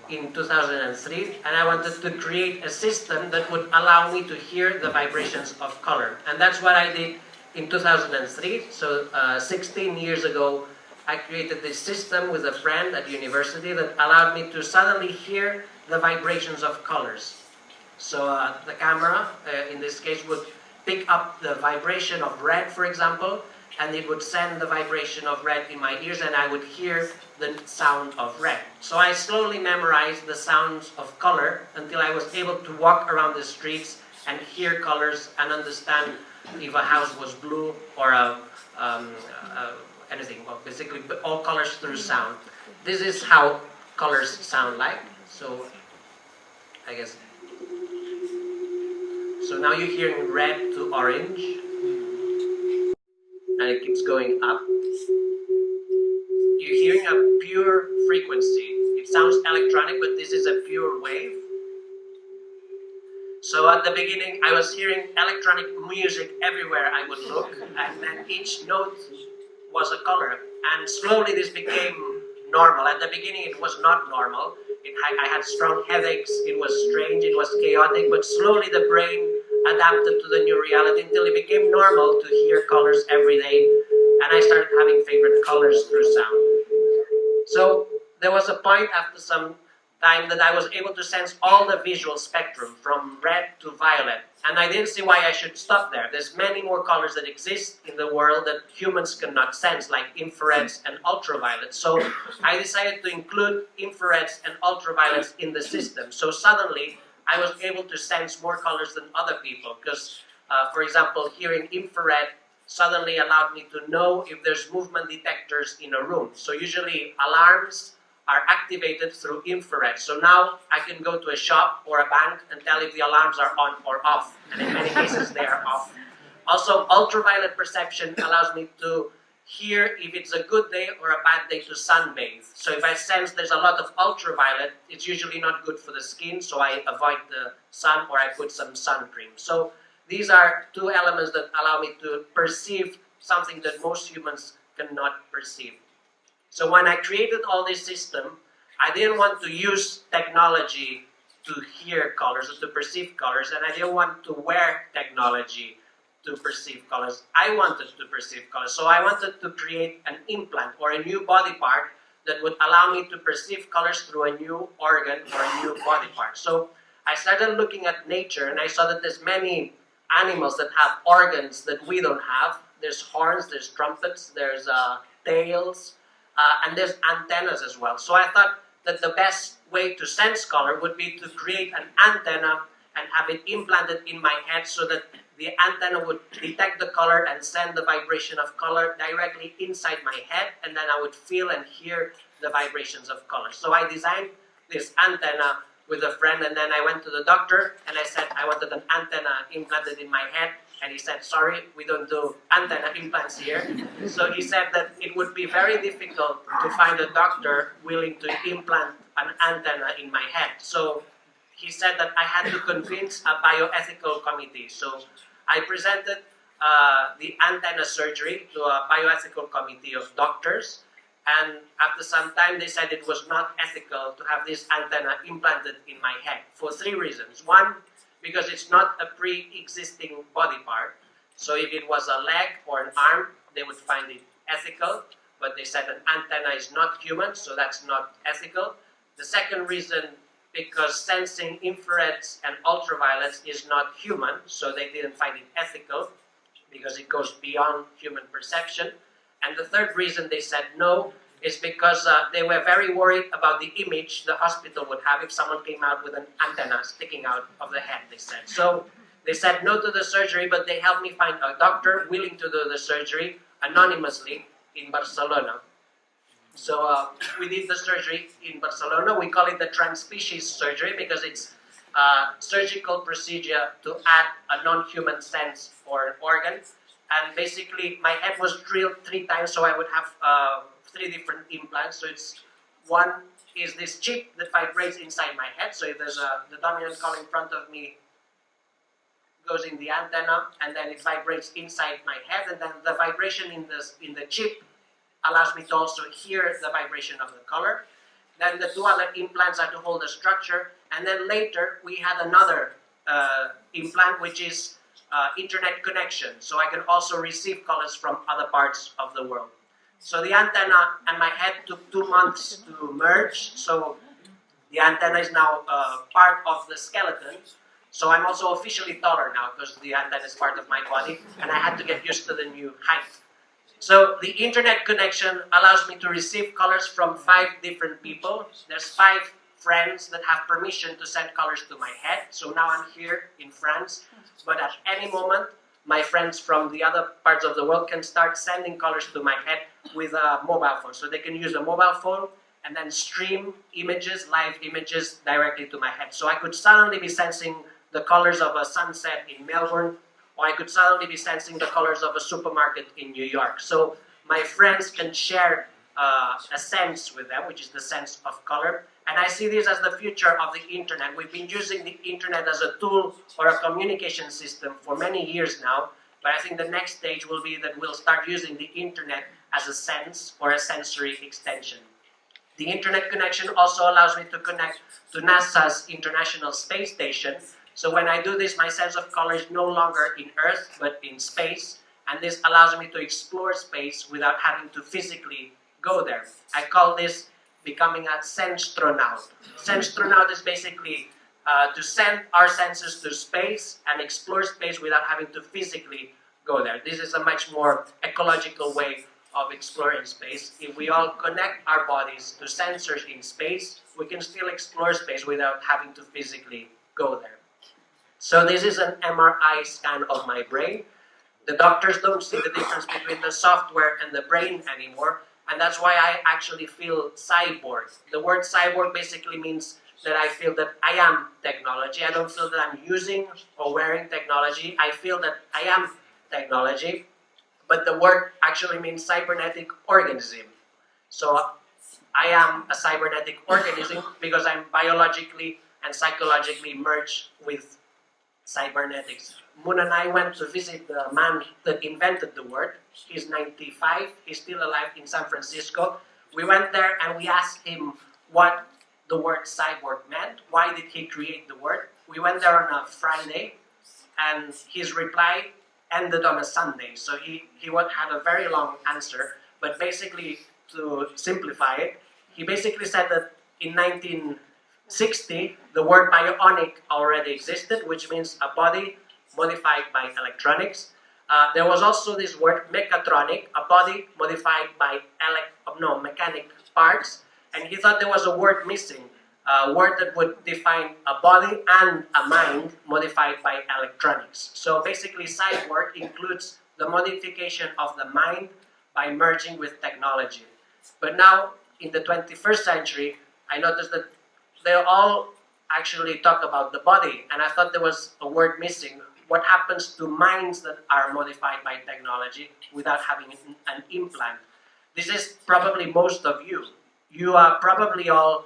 in 2003, and I wanted to create a system that would allow me to hear the vibrations of color. And that's what I did in 2003. So 16 years ago, I created this system with a friend at university that allowed me to suddenly hear the vibrations of colors. So the camera, in this case, would pick up the vibration of red, for example, and it would send the vibration of red in my ears, and I would hear the sound of red. So I slowly memorized the sounds of color until I was able to walk around the streets and hear colors and understand if a house was blue or anything. Well, basically all colors through sound. This is how colors sound like. So I guess. So now you're hearing red to orange, and it keeps going up. You're hearing a pure frequency. It sounds electronic, but this is a pure wave. So at the beginning, I was hearing electronic music everywhere I would look, and then each note was a color. And slowly this became normal. At the beginning, it was not normal. I had strong headaches, it was strange, it was chaotic, but slowly the brain adapted to the new reality until it became normal to hear colors every day, and I started having favorite colors through sound. So there was a point after some time that I was able to sense all the visual spectrum from red to violet, and I didn't see why I should stop there. There's many more colors that exist in the world that humans cannot sense, like infrareds and ultraviolets. So I decided to include infrareds and ultraviolets in the system. So suddenly I was able to sense more colors than other people, because, for example, hearing infrared suddenly allowed me to know if there's movement detectors in a room. So usually alarms are activated through infrared. So now I can go to a shop or a bank and tell if the alarms are on or off, and in many cases they are off. Also, ultraviolet perception allows me to hear if it's a good day or a bad day to sunbathe. So if I sense there's a lot of ultraviolet, it's usually not good for the skin, so I avoid the sun or I put some sun cream. So these are two elements that allow me to perceive something that most humans cannot perceive. So when I created all this system, I didn't want to use technology to hear colors or to perceive colors, and I didn't want to wear technology to perceive colors. I wanted to perceive colors. So I wanted to create an implant or a new body part that would allow me to perceive colors through a new organ or a new body part. So I started looking at nature, and I saw that there's many animals that have organs that we don't have. There's horns, there's trumpets, there's tails, and there's antennas as well. So I thought that the best way to sense color would be to create an antenna and have it implanted in my head so that the antenna would detect the color and send the vibration of color directly inside my head, and then I would feel and hear the vibrations of color. So I designed this antenna with a friend, and then I went to the doctor and I said I wanted an antenna implanted in my head, and he said, sorry, we don't do antenna implants here. So he said that it would be very difficult to find a doctor willing to implant an antenna in my head. So he said that I had to convince a bioethical committee. So I presented the antenna surgery to a bioethical committee of doctors, and after some time they said it was not ethical to have this antenna implanted in my head for 3 reasons. One, because it's not a pre-existing body part. So if it was a leg or an arm, they would find it ethical, but they said an antenna is not human, so that's not ethical. The second reason, because sensing infrareds and ultraviolets is not human, so they didn't find it ethical, because it goes beyond human perception. And the third reason they said no is because they were very worried about the image the hospital would have if someone came out with an antenna sticking out of the head, they said. So they said no to the surgery, but they helped me find a doctor willing to do the surgery anonymously in Barcelona. So we did the surgery in Barcelona. We call it the transspecies surgery because it's a surgical procedure to add a non-human sense or an organ. And basically, my head was drilled 3 times, so I would have 3 different implants. So it's one is this chip that vibrates inside my head. So if there's the dominant call in front of me goes in the antenna, and then it vibrates inside my head, and then the vibration in the chip allows me to also hear the vibration of the color. Then the 2 other implants are to hold the structure, and then later we had another implant which is internet connection, so I can also receive colors from other parts of the world. So the antenna and my head took 2 months to merge, so the antenna is now part of the skeleton. So I'm also officially taller now because the antenna is part of my body, and I had to get used to the new height. So the internet connection allows me to receive colors from 5 different people. There's 5 friends that have permission to send colors to my head. So now I'm here in France, but at any moment, my friends from the other parts of the world can start sending colors to my head with a mobile phone. So they can use a mobile phone and then stream images, live images, directly to my head. So I could suddenly be sensing the colors of a sunset in Melbourne, or I could suddenly be sensing the colors of a supermarket in New York. So my friends can share a sense with them, which is the sense of color. And I see this as the future of the internet. We've been using the internet as a tool or a communication system for many years now, but I think the next stage will be that we'll start using the internet as a sense or a sensory extension. The internet connection also allows me to connect to NASA's International Space Station. So when I do this, my sense of color is no longer in Earth, but in space. And this allows me to explore space without having to physically go there. I call this becoming a senstronaut. Senstronaut is basically to send our senses to space and explore space without having to physically go there. This is a much more ecological way of exploring space. If we all connect our bodies to sensors in space, we can still explore space without having to physically go there. So this is an MRI scan of my brain. The doctors don't see the difference between the software and the brain anymore, and that's why I actually feel cyborg. The word cyborg basically means that I feel that I am technology. I don't feel that I'm using or wearing technology. I feel that I am technology, but the word actually means cybernetic organism. So I am a cybernetic organism because I'm biologically and psychologically merged with cybernetics. Moon and I went to visit the man that invented the word. He's 95, he's still alive in San Francisco. We went there and we asked him what the word cyborg meant. Why did he create the word? We went there on a Friday and his reply ended on a Sunday. So he had a very long answer, but basically to simplify it, he basically said that in 1960, the word bionic already existed, which means a body modified by electronics. There was also this word mechatronic, a body modified by mechanic parts, and he thought there was a word missing. a word that would define a body and a mind modified by electronics. So basically, cyborg includes the modification of the mind by merging with technology. But now, in the 21st century, I noticed that they all actually talk about the body, and I thought there was a word missing. What happens to minds that are modified by technology without having an implant? This is probably most of you. You are probably all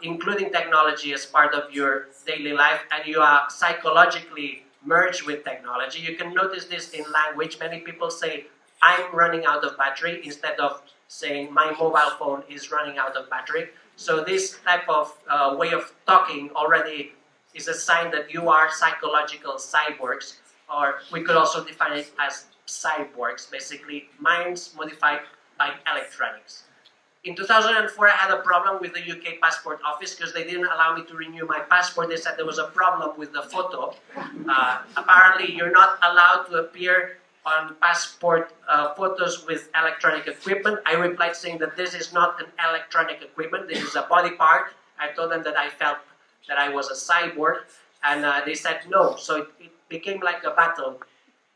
including technology as part of your daily life, and you are psychologically merged with technology. You can notice this in language. Many people say, I'm running out of battery, instead of saying, my mobile phone is running out of battery. So this type of way of talking already is a sign that you are psychological cyborgs, or we could also define it as cyborgs, basically minds modified by electronics. In 2004, I had a problem with the UK passport office because they didn't allow me to renew my passport. They said there was a problem with the photo. Apparently, you're not allowed to appear on passport photos with electronic equipment. I replied saying that this is not an electronic equipment, this is a body part. I told them that I felt that I was a cyborg, and they said no. So it became like a battle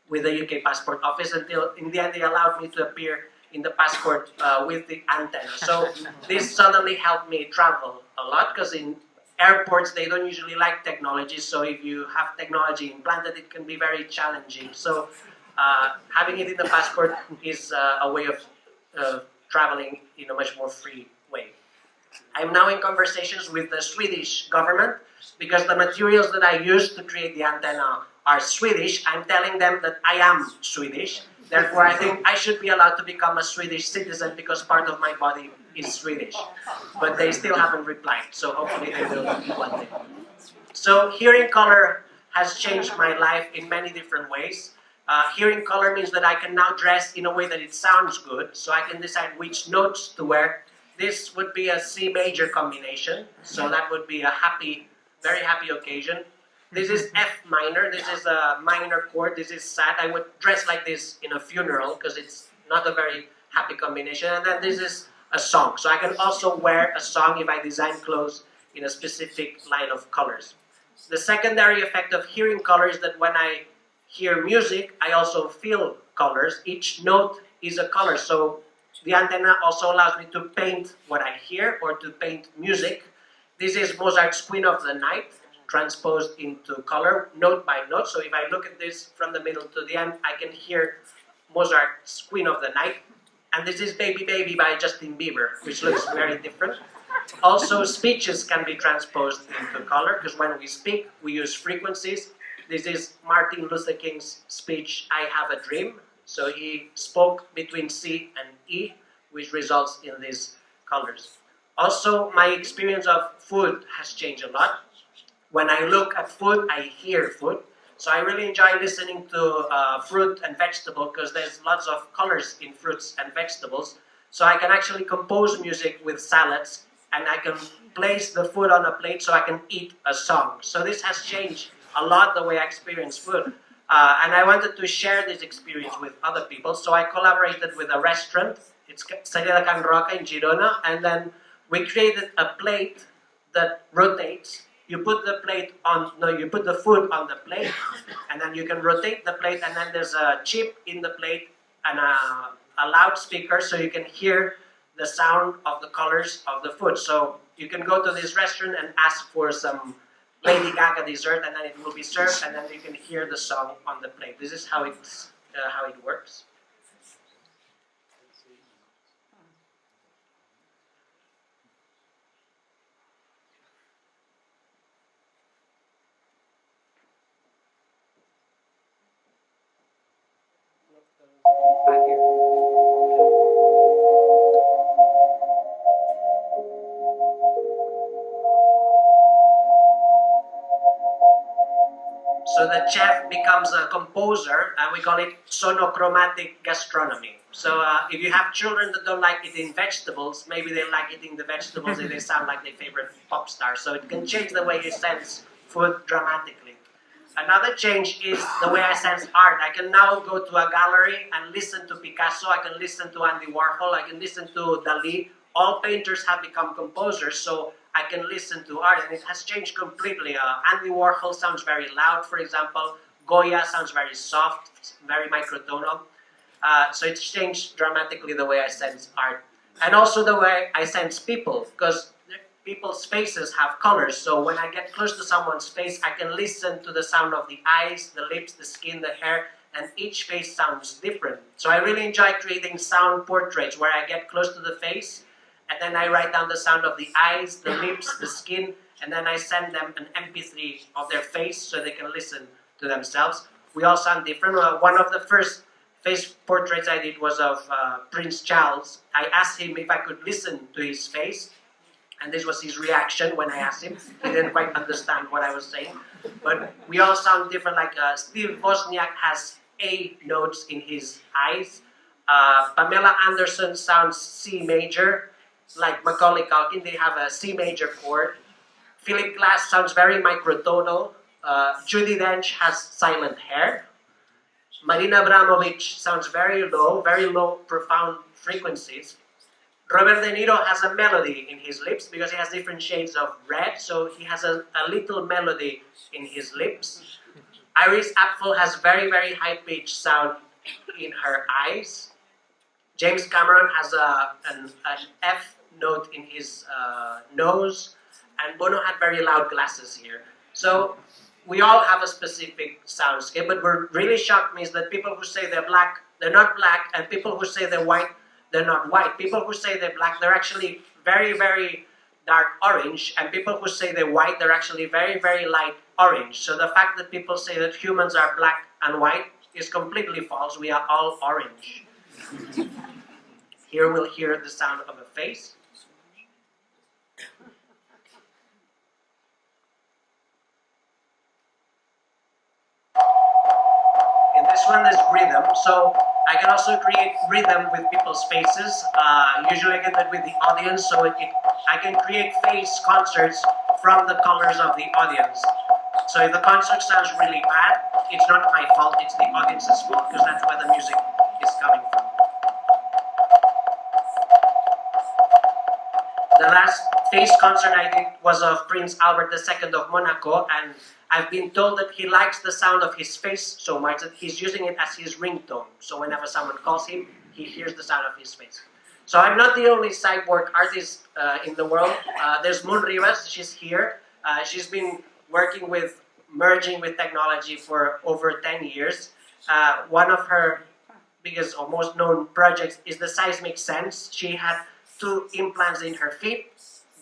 with the UK passport office until in the end they allowed me to appear in the passport with the antenna. So this suddenly helped me travel a lot, because in airports they don't usually like technology, so if you have technology implanted it can be very challenging. So having it in the passport is a way of traveling in a much more free way. I'm now in conversations with the Swedish government because the materials that I used to create the antenna are Swedish. I'm telling them that I am Swedish. Therefore, I think I should be allowed to become a Swedish citizen because part of my body is Swedish. But they still haven't replied, so hopefully they will one day. So hearing color has changed my life in many different ways. Hearing color means that I can now dress in a way that it sounds good, so I can decide which notes to wear. This would be a C major combination, so that would be a happy, very happy occasion. This is F minor, this is a minor chord, this is sad. I would dress like this in a funeral because it's not a very happy combination. And then this is a song, so I can also wear a song if I design clothes in a specific line of colors. The secondary effect of hearing color is that when I hear music, I also feel colors. Each note is a color, so the antenna also allows me to paint what I hear or to paint music. This is Mozart's Queen of the Night, transposed into color, note by note. So if I look at this from the middle to the end, I can hear Mozart's Queen of the Night. And this is Baby Baby by Justin Bieber, which looks very different. Also, speeches can be transposed into color, because when we speak, we use frequencies. This is Martin Luther King's speech, I Have a Dream. So he spoke between C and E, which results in these colors. Also, my experience of food has changed a lot. When I look at food, I hear food. So I really enjoy listening to fruit and vegetable because there's lots of colors in fruits and vegetables. So I can actually compose music with salads, and I can place the food on a plate so I can eat a song. So this has changed a lot the way I experience food. And I wanted to share this experience with other people. So I collaborated with a restaurant. It's Sagrada Can Roca in Girona. And then we created a plate that rotates. You put the food on the plate, and then you can rotate the plate, and then there's a chip in the plate and a loudspeaker so you can hear the sound of the colors of the food. So you can go to this restaurant and ask for some Lady Gaga dessert, and then it will be served, and then you can hear the song on the plate. This is how it works. Back here. So the chef becomes a composer, and we call it sonochromatic gastronomy. So if you have children that don't like eating vegetables, maybe they like eating the vegetables if they sound like their favorite pop star. So it can change the way you sense food dramatically. Another change is the way I sense art. I can now go to a gallery and listen to Picasso, I can listen to Andy Warhol, I can listen to Dali. All painters have become composers, so I can listen to art, and it has changed completely. Andy Warhol sounds very loud, for example. Goya sounds very soft, very microtonal. So it's changed dramatically the way I sense art. And also the way I sense people, because people's faces have colors. So when I get close to someone's face, I can listen to the sound of the eyes, the lips, the skin, the hair, and each face sounds different. So I really enjoy creating sound portraits where I get close to the face, and then I write down the sound of the eyes, the lips, the skin, and then I send them an MP3 of their face so they can listen to themselves. We all sound different. One of the first face portraits I did was of Prince Charles. I asked him if I could listen to his face, and this was his reaction when I asked him. He didn't quite understand what I was saying. But we all sound different. Like Steve Wozniak has A notes in his eyes. Pamela Anderson sounds C major. Like Macaulay Culkin, they have a C major chord. Philip Glass sounds very microtonal. Judi Dench has silent hair. Marina Abramovic sounds very low, profound frequencies. Robert De Niro has a melody in his lips because he has different shades of red, so he has a little melody in his lips. Iris Apfel has very, very high-pitched sound in her eyes. James Cameron has an F note in his nose, and Bono had very loud glasses here. So we all have a specific soundscape, but what really shocked me is that people who say they're black, they're not black, and people who say they're white, they're not white. People who say they're black, they're actually very, very dark orange, and people who say they're white, they're actually very, very light orange. So the fact that people say that humans are black and white is completely false. We are all orange. Here we'll hear the sound of a face. In this one there's rhythm, so I can also create rhythm with people's faces. Usually I get that with the audience, so I can create face concerts from the colors of the audience. So if the concert sounds really bad, it's not my fault, it's the audience's fault, because that's where the music is coming from. The last face concert I did was of Prince Albert II of Monaco, and I've been told that he likes the sound of his face so much that he's using it as his ringtone. So whenever someone calls him, he hears the sound of his face. So I'm not the only cyborg artist in the world. There's Moon Rivas, she's here. She's been working with merging with technology for over 10 years. One of her biggest or most known projects is the Seismic Sense. She had 2 implants in her feet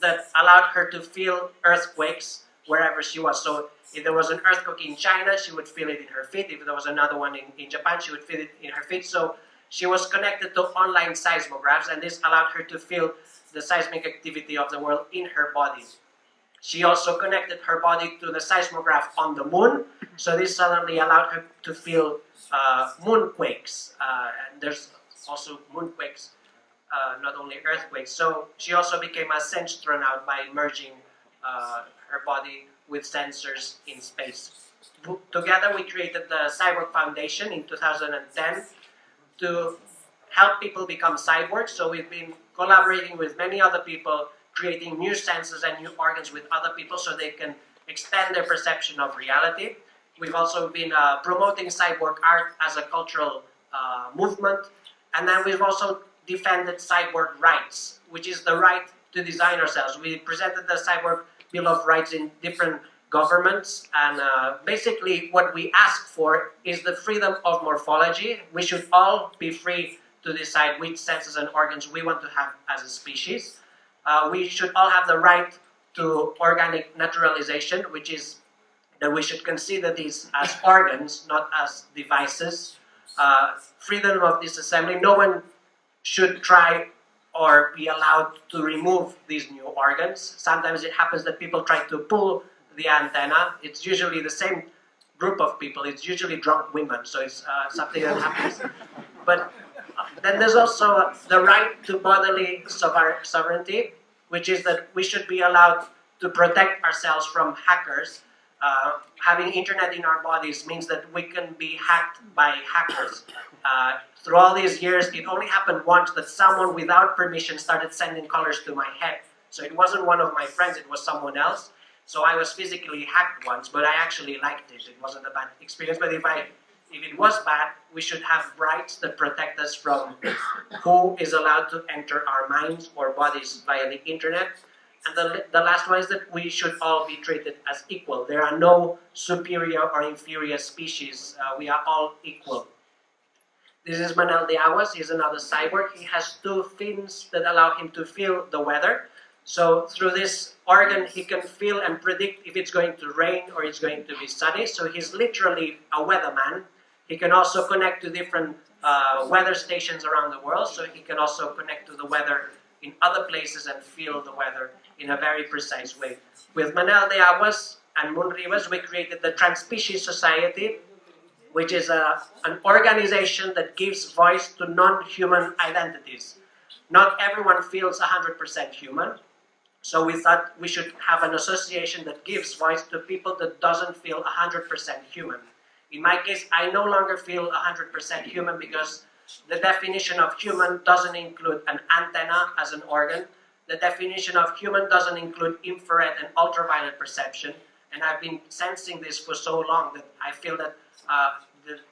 that allowed her to feel earthquakes wherever she was. So if there was an earthquake in China, she would feel it in her feet. If there was another one in Japan, she would feel it in her feet. So she was connected to online seismographs, and this allowed her to feel the seismic activity of the world in her body. She also connected her body to the seismograph on the moon, so this suddenly allowed her to feel moonquakes. And there's also moonquakes, not only earthquakes. So she also became a senstronaut by merging her body with sensors in space. Together we created the Cyborg Foundation in 2010 to help people become cyborgs. So we've been collaborating with many other people, creating new senses and new organs with other people so they can expand their perception of reality. We've also been promoting cyborg art as a cultural movement. And then we've also defended cyborg rights, which is the right to design ourselves. We presented the Cyborg Bill of Rights in different governments, and basically what we ask for is the freedom of morphology. We should all be free to decide which senses and organs we want to have as a species. We should all have the right to organic naturalization, which is that we should consider these as organs, not as devices. Freedom of disassembly. No one should try or be allowed to remove these new organs. Sometimes it happens that people try to pull the antenna. It's usually the same group of people. It's usually drunk women, so it's something that happens. But then there's also the right to bodily sovereignty, which is that we should be allowed to protect ourselves from hackers. Having internet in our bodies means that we can be hacked by hackers. Through all these years, it only happened once that someone without permission started sending colors to my head So it wasn't one of my friends, it was someone else. So I was physically hacked once, but I actually liked it. It wasn't a bad experience, but if it was bad, we should have rights that protect us from who is allowed to enter our minds or bodies via the internet. And the last one is that we should all be treated as equal. There are no superior or inferior species. We are all equal. This is Manel de Aguas. He's another cyborg. He has 2 fins that allow him to feel the weather. So through this organ, he can feel and predict if it's going to rain or it's going to be sunny. So he's literally a weatherman. He can also connect to different weather stations around the world. So he can also connect to the weather in other places and feel the weather in a very precise way. With Manel de Aguas and Mun Rivas, we created the Transspecies Society, which is an organization that gives voice to non-human identities. Not everyone feels 100% human, so we thought we should have an association that gives voice to people that doesn't feel 100% human. In my case, I no longer feel 100% human because the definition of human doesn't include an antenna as an organ. The definition of human doesn't include infrared and ultraviolet perception. And I've been sensing this for so long that I feel that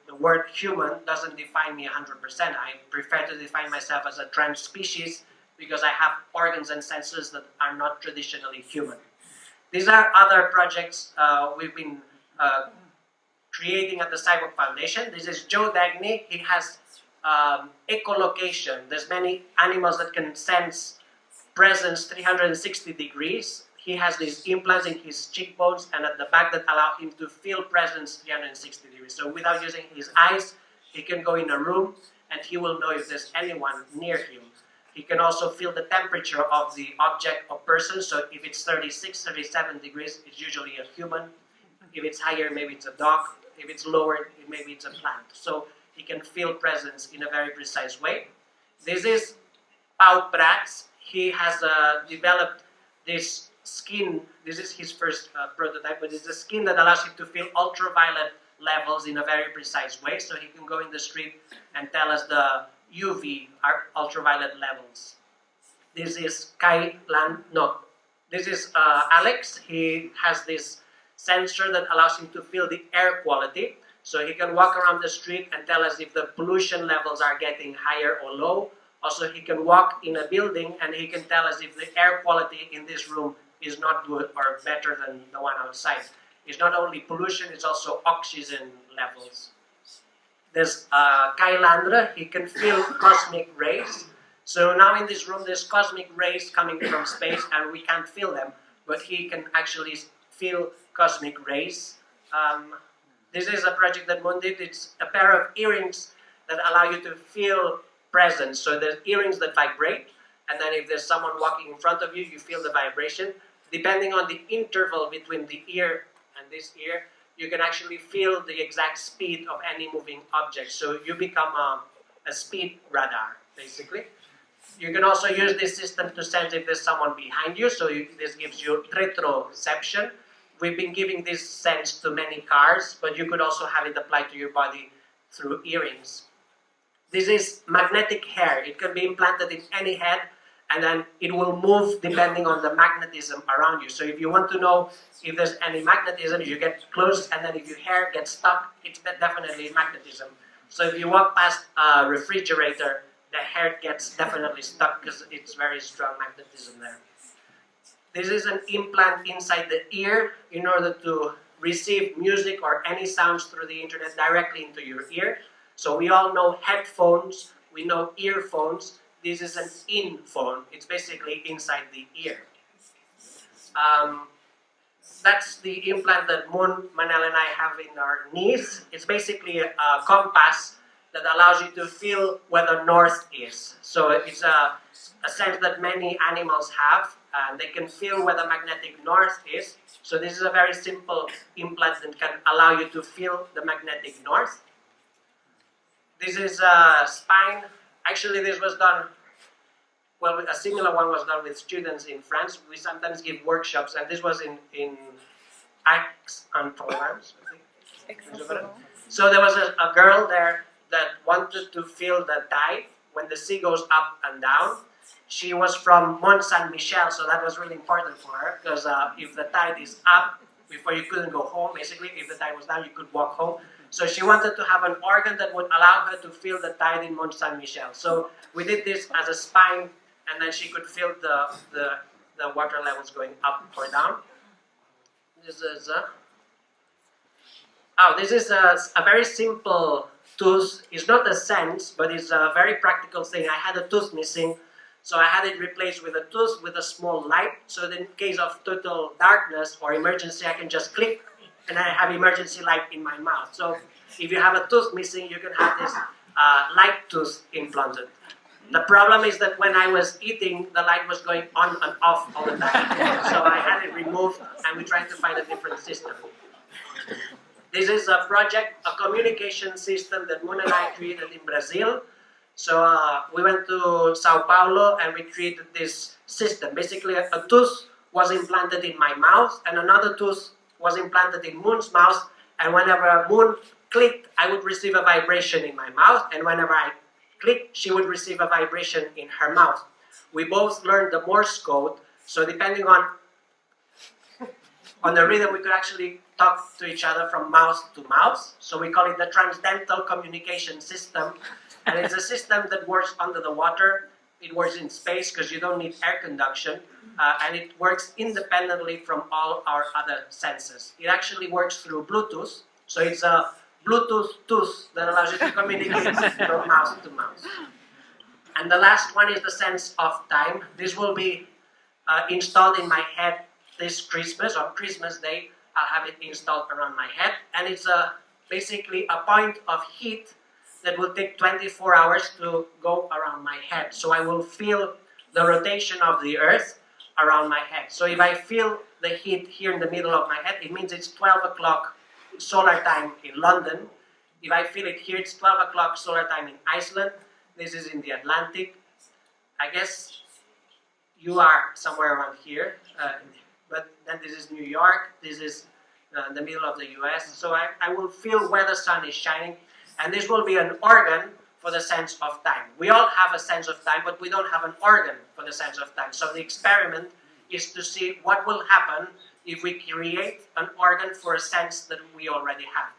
the word human doesn't define me 100%. I prefer to define myself as a trans species because I have organs and senses that are not traditionally human. These are other projects we've been creating at the Cyborg Foundation. This is Joe Dagny. He has echolocation. There's many animals that can sense presence 360 degrees. He has these implants in his cheekbones and at the back that allow him to feel presence 360 degrees. So without using his eyes, he can go in a room and he will know if there's anyone near him. He can also feel the temperature of the object or person. So if it's 36, 37 degrees, it's usually a human. If it's higher, maybe it's a dog. If it's lower, maybe it's a plant. So he can feel presence in a very precise way. This is Pau Prats. He has developed this skin. This is his first prototype, but it's a skin that allows him to feel ultraviolet levels in a very precise way. So he can go in the street and tell us the UV, ultraviolet levels. This is This is Alex. He has this sensor that allows him to feel the air quality. So he can walk around the street and tell us if the pollution levels are getting higher or low. Also, he can walk in a building and he can tell us if the air quality in this room is not good or better than the one outside. It's not only pollution, it's also oxygen levels. There's Kai Landre. He can feel cosmic rays. So now in this room, there's cosmic rays coming from space and we can't feel them, but he can actually feel cosmic rays. This is a project that Mun did. It's a pair of earrings that allow you to feel presence. So there's earrings that vibrate, and then if there's someone walking in front of you, you feel the vibration. Depending on the interval between the ear and this ear, you can actually feel the exact speed of any moving object. So you become a speed radar, basically. You can also use this system to sense if there's someone behind you. So this gives you retroception. We've been giving this sense to many cars, but you could also have it applied to your body through earrings. This is magnetic hair. It can be implanted in any head, and then it will move depending on the magnetism around you. So if you want to know if there's any magnetism, you get close, and then if your hair gets stuck, it's definitely magnetism. So if you walk past a refrigerator, the hair gets definitely stuck because it's very strong magnetism there. This is an implant inside the ear in order to receive music or any sounds through the internet directly into your ear. So we all know headphones, we know earphones. This is an in-phone. It's basically inside the ear. That's the implant that Mun, Manel, and I have in our knees. It's basically a compass that allows you to feel where the north is. So it's a sense that many animals have. They can feel where the magnetic north is. So this is a very simple implant that can allow you to feel the magnetic north. This is a spine. Actually, this was done, well, a similar one was done with students in France. We sometimes give workshops, and this was in Aix-en-Provence, I think. So there was a girl there that wanted to feel the tide when the sea goes up and down. she was from Mont Saint Michel, so that was really important for her because if the tide is up, before you couldn't go home, basically, if the tide was down, you could walk home. So she wanted to have an organ that would allow her to feel the tide in Mont Saint Michel. So we did this as a spine, and then she could feel the water levels going up or down. This is a very simple tooth. It's not a sense, but it's a very practical thing. I had a tooth missing, so I had it replaced with a tooth with a small light, so that in case of total darkness or emergency, I can just click and I have emergency light in my mouth. So if you have a tooth missing, you can have this light tooth implanted. The problem is that when I was eating, the light was going on and off all the time. So I had it removed, and we tried to find a different system. This is a project, a communication system that Moon and I created in Brazil. So we went to Sao Paulo and we created this system. Basically, a tooth was implanted in my mouth and another tooth was implanted in Moon's mouth. And whenever Moon clicked, I would receive a vibration in my mouth. And whenever I clicked, she would receive a vibration in her mouth. We both learned the Morse code. So depending on the rhythm, we could actually talk to each other from mouth to mouth. So we call it the transdental communication system. And it's a system that works under the water. It works in space because you don't need air conduction. And it works independently from all our other senses. It actually works through Bluetooth. So it's a Bluetooth tooth that allows you to communicate from mouth to mouth. And the last one is the sense of time. This will be installed in my head this Christmas. On Christmas Day, I'll have it installed around my head. And it's basically a point of heat that will take 24 hours to go around my head. So I will feel the rotation of the Earth around my head. So if I feel the heat here in the middle of my head, it means it's 12 o'clock solar time in London. If I feel it here, it's 12 o'clock solar time in Iceland. This is in the Atlantic. I guess you are somewhere around here. But then this is New York. This is the middle of the US. So I will feel where the sun is shining. And this will be an organ for the sense of time. We all have a sense of time, but we don't have an organ for the sense of time. So the experiment is to see what will happen if we create an organ for a sense that we already have.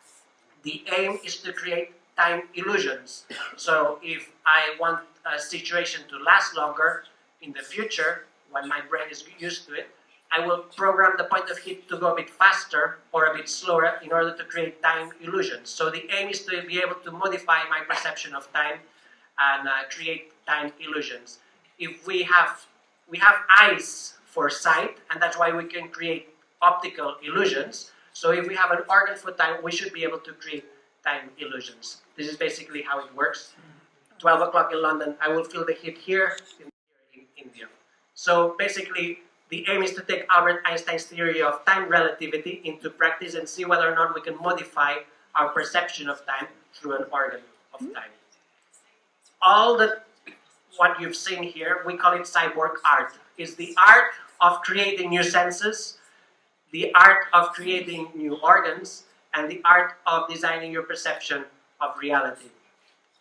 The aim is to create time illusions. So if I want a situation to last longer in the future, when my brain is used to it, I will program the point of heat to go a bit faster or a bit slower in order to create time illusions. So the aim is to be able to modify my perception of time and create time illusions. If we have eyes for sight, and that's why we can create optical illusions. So if we have an organ for time, we should be able to create time illusions. This is basically how it works. 12 o'clock in London, I will feel the heat here in India. So basically, the aim is to take Albert Einstein's theory of time relativity into practice and see whether or not we can modify our perception of time through an organ of time. What you've seen here, we call it cyborg art. It's the art of creating new senses, the art of creating new organs, and the art of designing your perception of reality.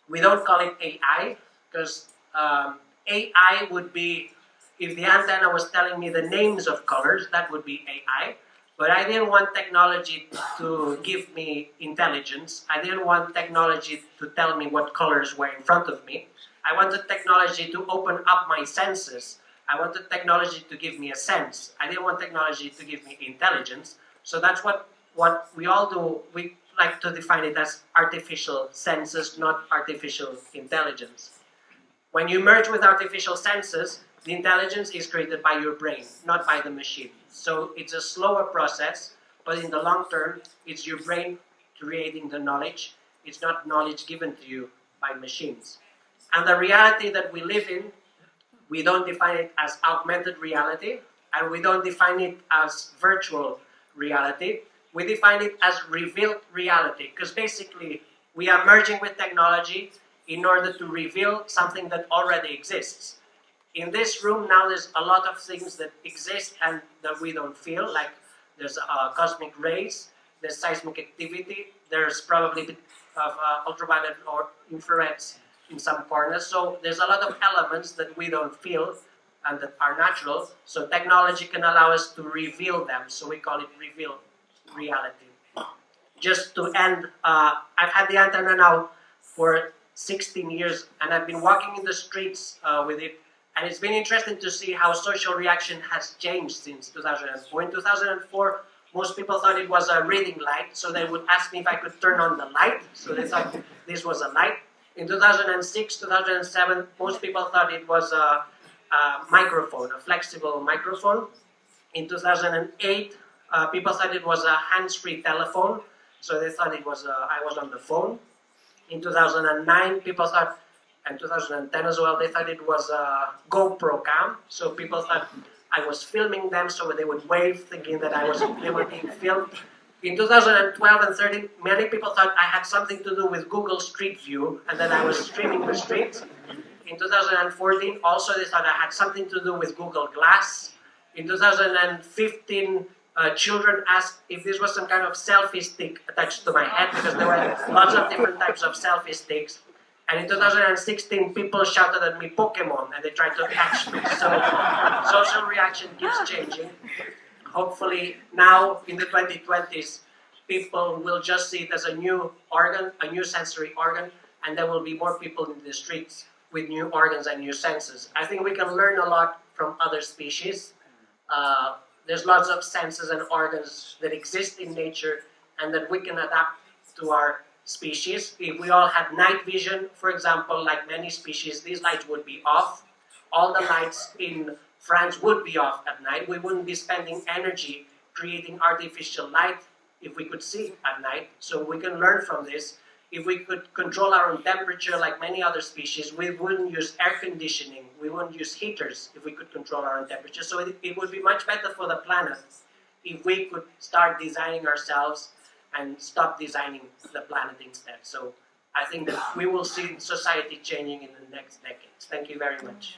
We don't call it AI, because AI would be, if the antenna was telling me the names of colors, that would be AI. But I didn't want technology to give me intelligence. I didn't want technology to tell me what colors were in front of me. I wanted technology to open up my senses. I wanted technology to give me a sense. I didn't want technology to give me intelligence. So that's what we all do. We like to define it as artificial senses, not artificial intelligence. When you merge with artificial senses, the intelligence is created by your brain, not by the machine. So it's a slower process, but in the long term, it's your brain creating the knowledge. It's not knowledge given to you by machines. And the reality that we live in, we don't define it as augmented reality, and we don't define it as virtual reality. We define it as revealed reality, because basically we are merging with technology in order to reveal something that already exists. In this room now, there's a lot of things that exist and that we don't feel, like there's cosmic rays, there's seismic activity, there's probably a bit of ultraviolet or infrared in some corners. So there's a lot of elements that we don't feel and that are natural. So technology can allow us to reveal them. So we call it reveal reality. Just to end, I've had the antenna now for 16 years, and I've been walking in the streets with it, and it's been interesting to see how social reaction has changed since 2004. In 2004, most people thought it was a reading light, so they would ask me if I could turn on the light, so they thought this was a light. In 2006, 2007, most people thought it was a microphone, a flexible microphone. In 2008, people thought it was a hands-free telephone, so they thought it was I was on the phone. In 2009, people thought, and 2010 as well, they thought it was a GoPro cam. So people thought I was filming them, so they would wave, thinking that they were being filmed. In 2012 and 13, many people thought I had something to do with Google Street View, and that I was streaming the streets. In 2014, also they thought I had something to do with Google Glass. In 2015, children asked if this was some kind of selfie stick attached to my head, because there were lots of different types of selfie sticks. And in 2016, people shouted at me Pokemon, and they tried to catch me. So social reaction keeps changing. Hopefully now, in the 2020s, people will just see it as a new organ, a new sensory organ, and there will be more people in the streets with new organs and new senses. I think we can learn a lot from other species. There's lots of senses and organs that exist in nature and that we can adapt to our species. If we all had night vision, for example, like many species, these lights would be off. All the lights in France would be off at night. We wouldn't be spending energy creating artificial light if we could see at night. So we can learn from this. If we could control our own temperature like many other species, we wouldn't use air conditioning. We wouldn't use heaters if we could control our own temperature. So it would be much better for the planet if we could start designing ourselves and stop designing the planet instead. So I think that we will see society changing in the next decades. Thank you very much.